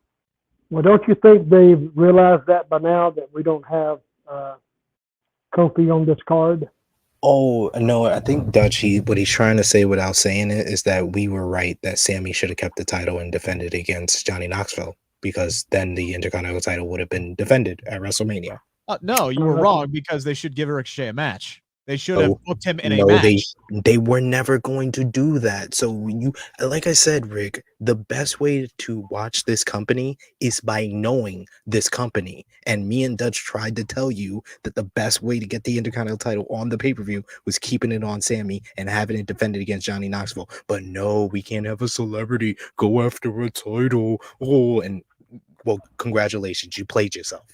Well, don't you think they've realized that by now that we don't have Kofi on this card? Oh, no, I think Dutch, what he's trying to say without saying it is that we were right that Sami should have kept the title and defended against Johnny Knoxville because then the Intercontinental title would have been defended at WrestleMania. No, you were wrong because they should give Ricochet a match. They should have booked him in a match. They were never going to do that. So like I said, Rick, the best way to watch this company is by knowing this company. And me and Dutch tried to tell you that the best way to get the Intercontinental title on the pay-per-view was keeping it on Sami and having it defended against Johnny Knoxville. But no, we can't have a celebrity go after a title. Oh, and well, congratulations, you played yourself.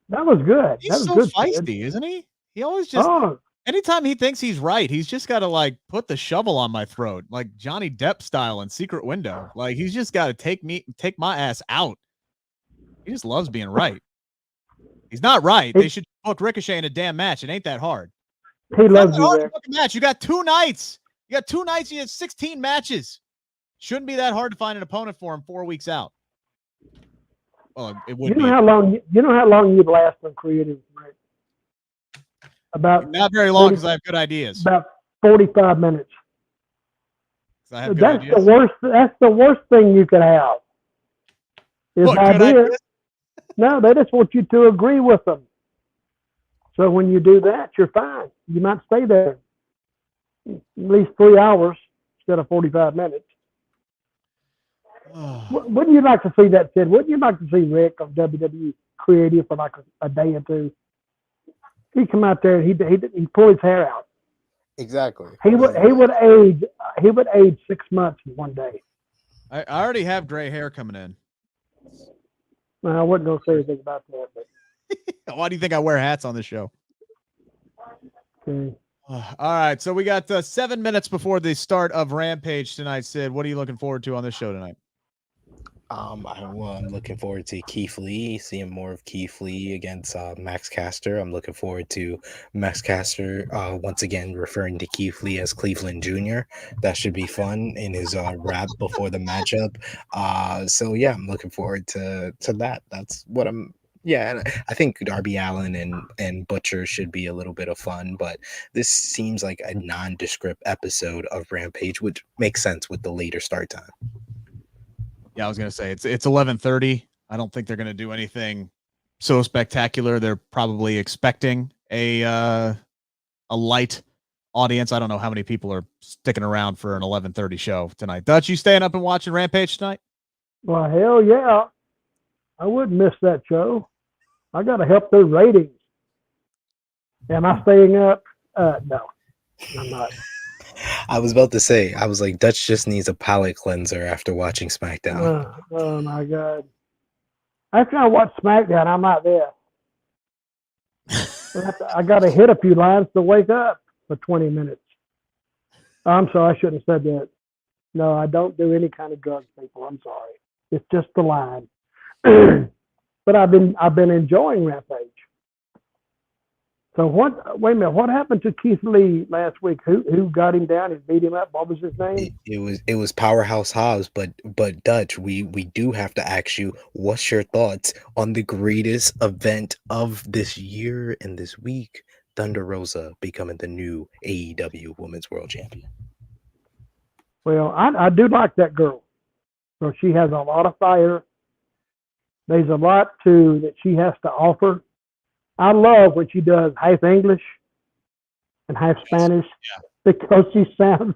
That was good. He's that was so good, feisty, kid. Isn't he? He always just anytime he thinks he's right, he's just got to like put the shovel on my throat, like Johnny Depp style in Secret Window. Like he's just got to take my ass out. He just loves being right. He's not right. They should book Ricochet in a damn match. It ain't that hard. He loves you, Rick. Match. You got 2 nights. You got 2 nights. You had 16 matches. Shouldn't be that hard to find an opponent for him 4 weeks out. Well, it would. You know how long you've lasted on creative, Rick? About not very long because I have good ideas. About 45 minutes. I have That's ideas. the worst. That's the worst thing you could have. Is ideas. No, they just want you to agree with them. So when you do that, you're fine. You might stay there at least 3 hours instead of 45 minutes. Wouldn't you like to see that, Sid? Wouldn't you like to see Rick on WWE creative for like a day or two? He'd come out there and he'd pull his hair out. Exactly. He would age 6 months in one day. I already have gray hair coming in. Well, I wasn't going to say anything about that, but Why do you think I wear hats on this show? Okay. All right, so we got 7 minutes before the start of Rampage tonight. Sid, what are you looking forward to on this show tonight? I'm looking forward to Keith Lee, seeing more of Keith Lee against Max Caster. I'm looking forward to Max Caster once again referring to Keith Lee as Cleveland Jr. That should be fun in his rap before the matchup. So yeah, I'm looking forward to that. That's what I'm. Yeah, and I think Darby Allin and Butcher should be a little bit of fun, but this seems like a nondescript episode of Rampage, which makes sense with the later start time. Yeah, I was gonna say it's 11:30. I don't think they're gonna do anything so spectacular. They're probably expecting a light audience. I don't know how many people are sticking around for an 11:30 show tonight. Dutch, you staying up and watching Rampage tonight? Well, hell yeah. I wouldn't miss that show. I got to help their ratings. Am I staying up? No, I'm not. I was about to say, I was like, Dutch just needs a palate cleanser after watching SmackDown. Oh my God. After I watch SmackDown, I'm not there. I got to hit a few lines to wake up for 20 minutes. I'm sorry, I shouldn't have said that. No, I don't do any kind of drugs, people. I'm sorry. It's just the line. But I've been enjoying Rampage. So wait a minute, what happened to Keith Lee last week? Who got him down and beat him up? What was his name? It was Powerhouse Hobbs, but Dutch, we do have to ask you, what's your thoughts on the greatest event of this year and this week? Thunder Rosa becoming the new AEW Women's World Champion. Well, I do like that girl. So she has a lot of fire. There's a lot that she has to offer. I love when she does half English and half Spanish because she sounds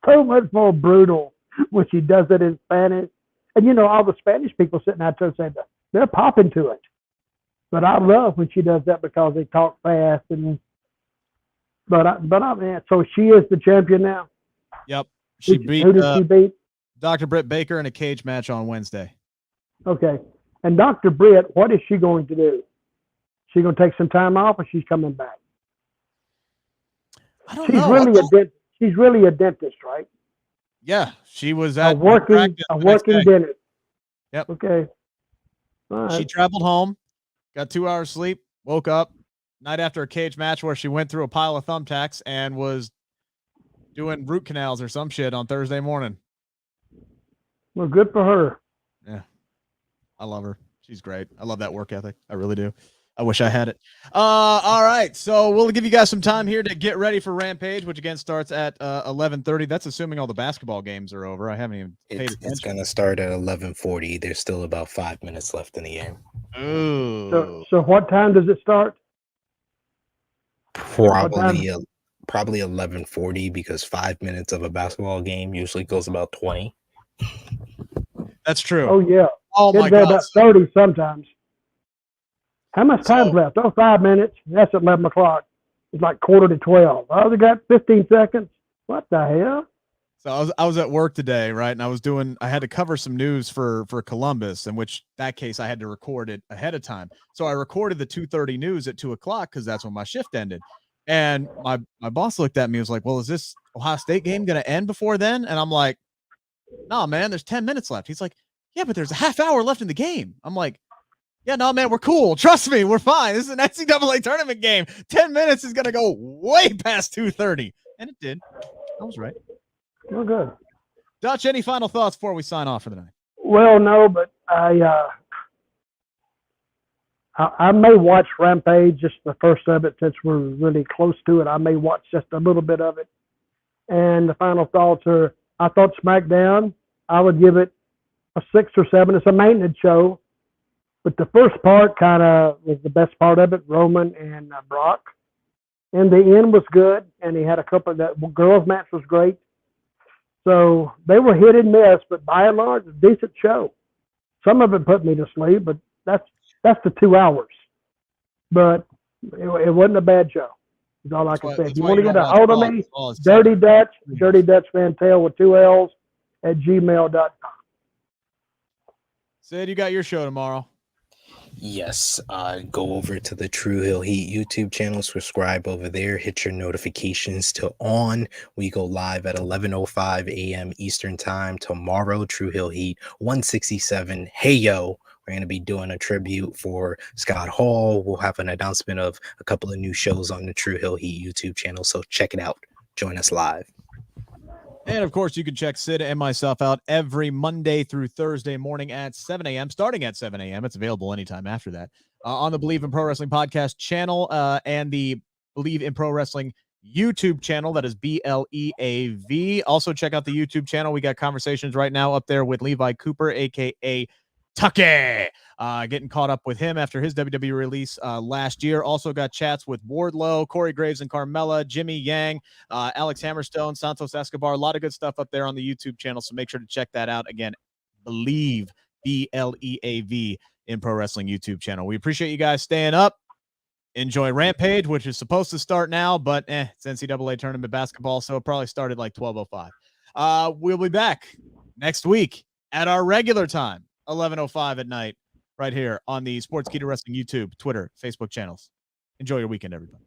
so much more brutal when she does it in Spanish. And all the Spanish people sitting out there saying they're popping to it. But I love when she does that because they talk fast so she is the champion now. Yep. Who did she beat? Dr. Britt Baker in a cage match on Wednesday. Okay. And Dr. Britt, what is she going to do? She going to take some time off, or she's coming back? I don't know. She's really a dentist, right? Yeah, she was at a working dentist. Yep. Okay. All right. She traveled home, got 2 hours sleep, woke up night after a cage match where she went through a pile of thumbtacks and was doing root canals or some shit on Thursday morning. Well, good for her. Yeah, I love her. She's great. I love that work ethic. I really do. I wish I had it. All right, so we'll give you guys some time here to get ready for Rampage, which again starts at 11:30. That's assuming all the basketball games are over. I haven't even paid attention. It's gonna start at 11:40. There's still about 5 minutes left in the game. Ooh. So what time does it start? Probably 11:40 because 5 minutes of a basketball game usually goes about 20. That's true. Oh yeah. Oh my God. About 30 sometimes. How much time's left? 5 minutes. That's at 11 o'clock. It's like 11:45. Oh, they got 15 seconds. What the hell? So I was at work today, right? And I had to cover some news for Columbus, in which that case I had to record it ahead of time. So I recorded the 2:30 news at 2 o'clock because that's when my shift ended. And my boss looked at me and was like, well, is this Ohio State game going to end before then? And I'm like, no, man, there's 10 minutes left. He's like, yeah, but there's a half hour left in the game. I'm like, yeah, no, man, we're cool. Trust me, we're fine. This is an NCAA tournament game. 10 minutes is going to go way past 2:30. And it did. I was right. Well, good. Dutch, any final thoughts before we sign off for the night? Well, no, but I may watch Rampage, just the first of it, since we're really close to it. I may watch just a little bit of it. And the final thoughts are, I thought SmackDown, I would give it a 6 or 7. It's a maintenance show. But the first part kind of was the best part of it, Roman and Brock. And the end was good, and he had a couple of that girls' match was great. So they were hit and miss, but by and large, a decent show. Some of it put me to sleep, but that's the 2 hours. But it wasn't a bad show. That's all I can say. If you want to get a hold of me, Dirty Dutch Mantell with 2 L's at gmail.com. Sid, you got your show tomorrow. Yes, go over to the True Hill Heat YouTube channel, subscribe over there, hit your notifications to on. We go live at 11:05 a.m. Eastern Time tomorrow. True Hill Heat 167. Hey yo, we're going to be doing a tribute for Scott Hall. We'll have an announcement of a couple of new shows on the True Hill Heat YouTube channel, so check it out. Join us live. And of course, you can check Sid and myself out every Monday through Thursday morning at 7 a.m. Starting at 7 a.m. It's available anytime after that on the Believe in Pro Wrestling podcast channel and the Believe in Pro Wrestling YouTube channel. That is BLEAV. Also, check out the YouTube channel. We got conversations right now up there with Levi Cooper, aka Tucky. Getting caught up with him after his WWE release last year. Also got chats with Wardlow, Corey Graves and Carmella, Jimmy Yang, Alex Hammerstone, Santos Escobar. A lot of good stuff up there on the YouTube channel, so make sure to check that out. Again, Believe, BLEAV, in Pro Wrestling YouTube channel. We appreciate you guys staying up. Enjoy Rampage, which is supposed to start now, but it's NCAA tournament basketball, so it probably started like 12:05. We'll be back next week at our regular time, 11:05 at night, right here on the Sportskeeda Wrestling YouTube, Twitter, Facebook channels. Enjoy your weekend, everybody.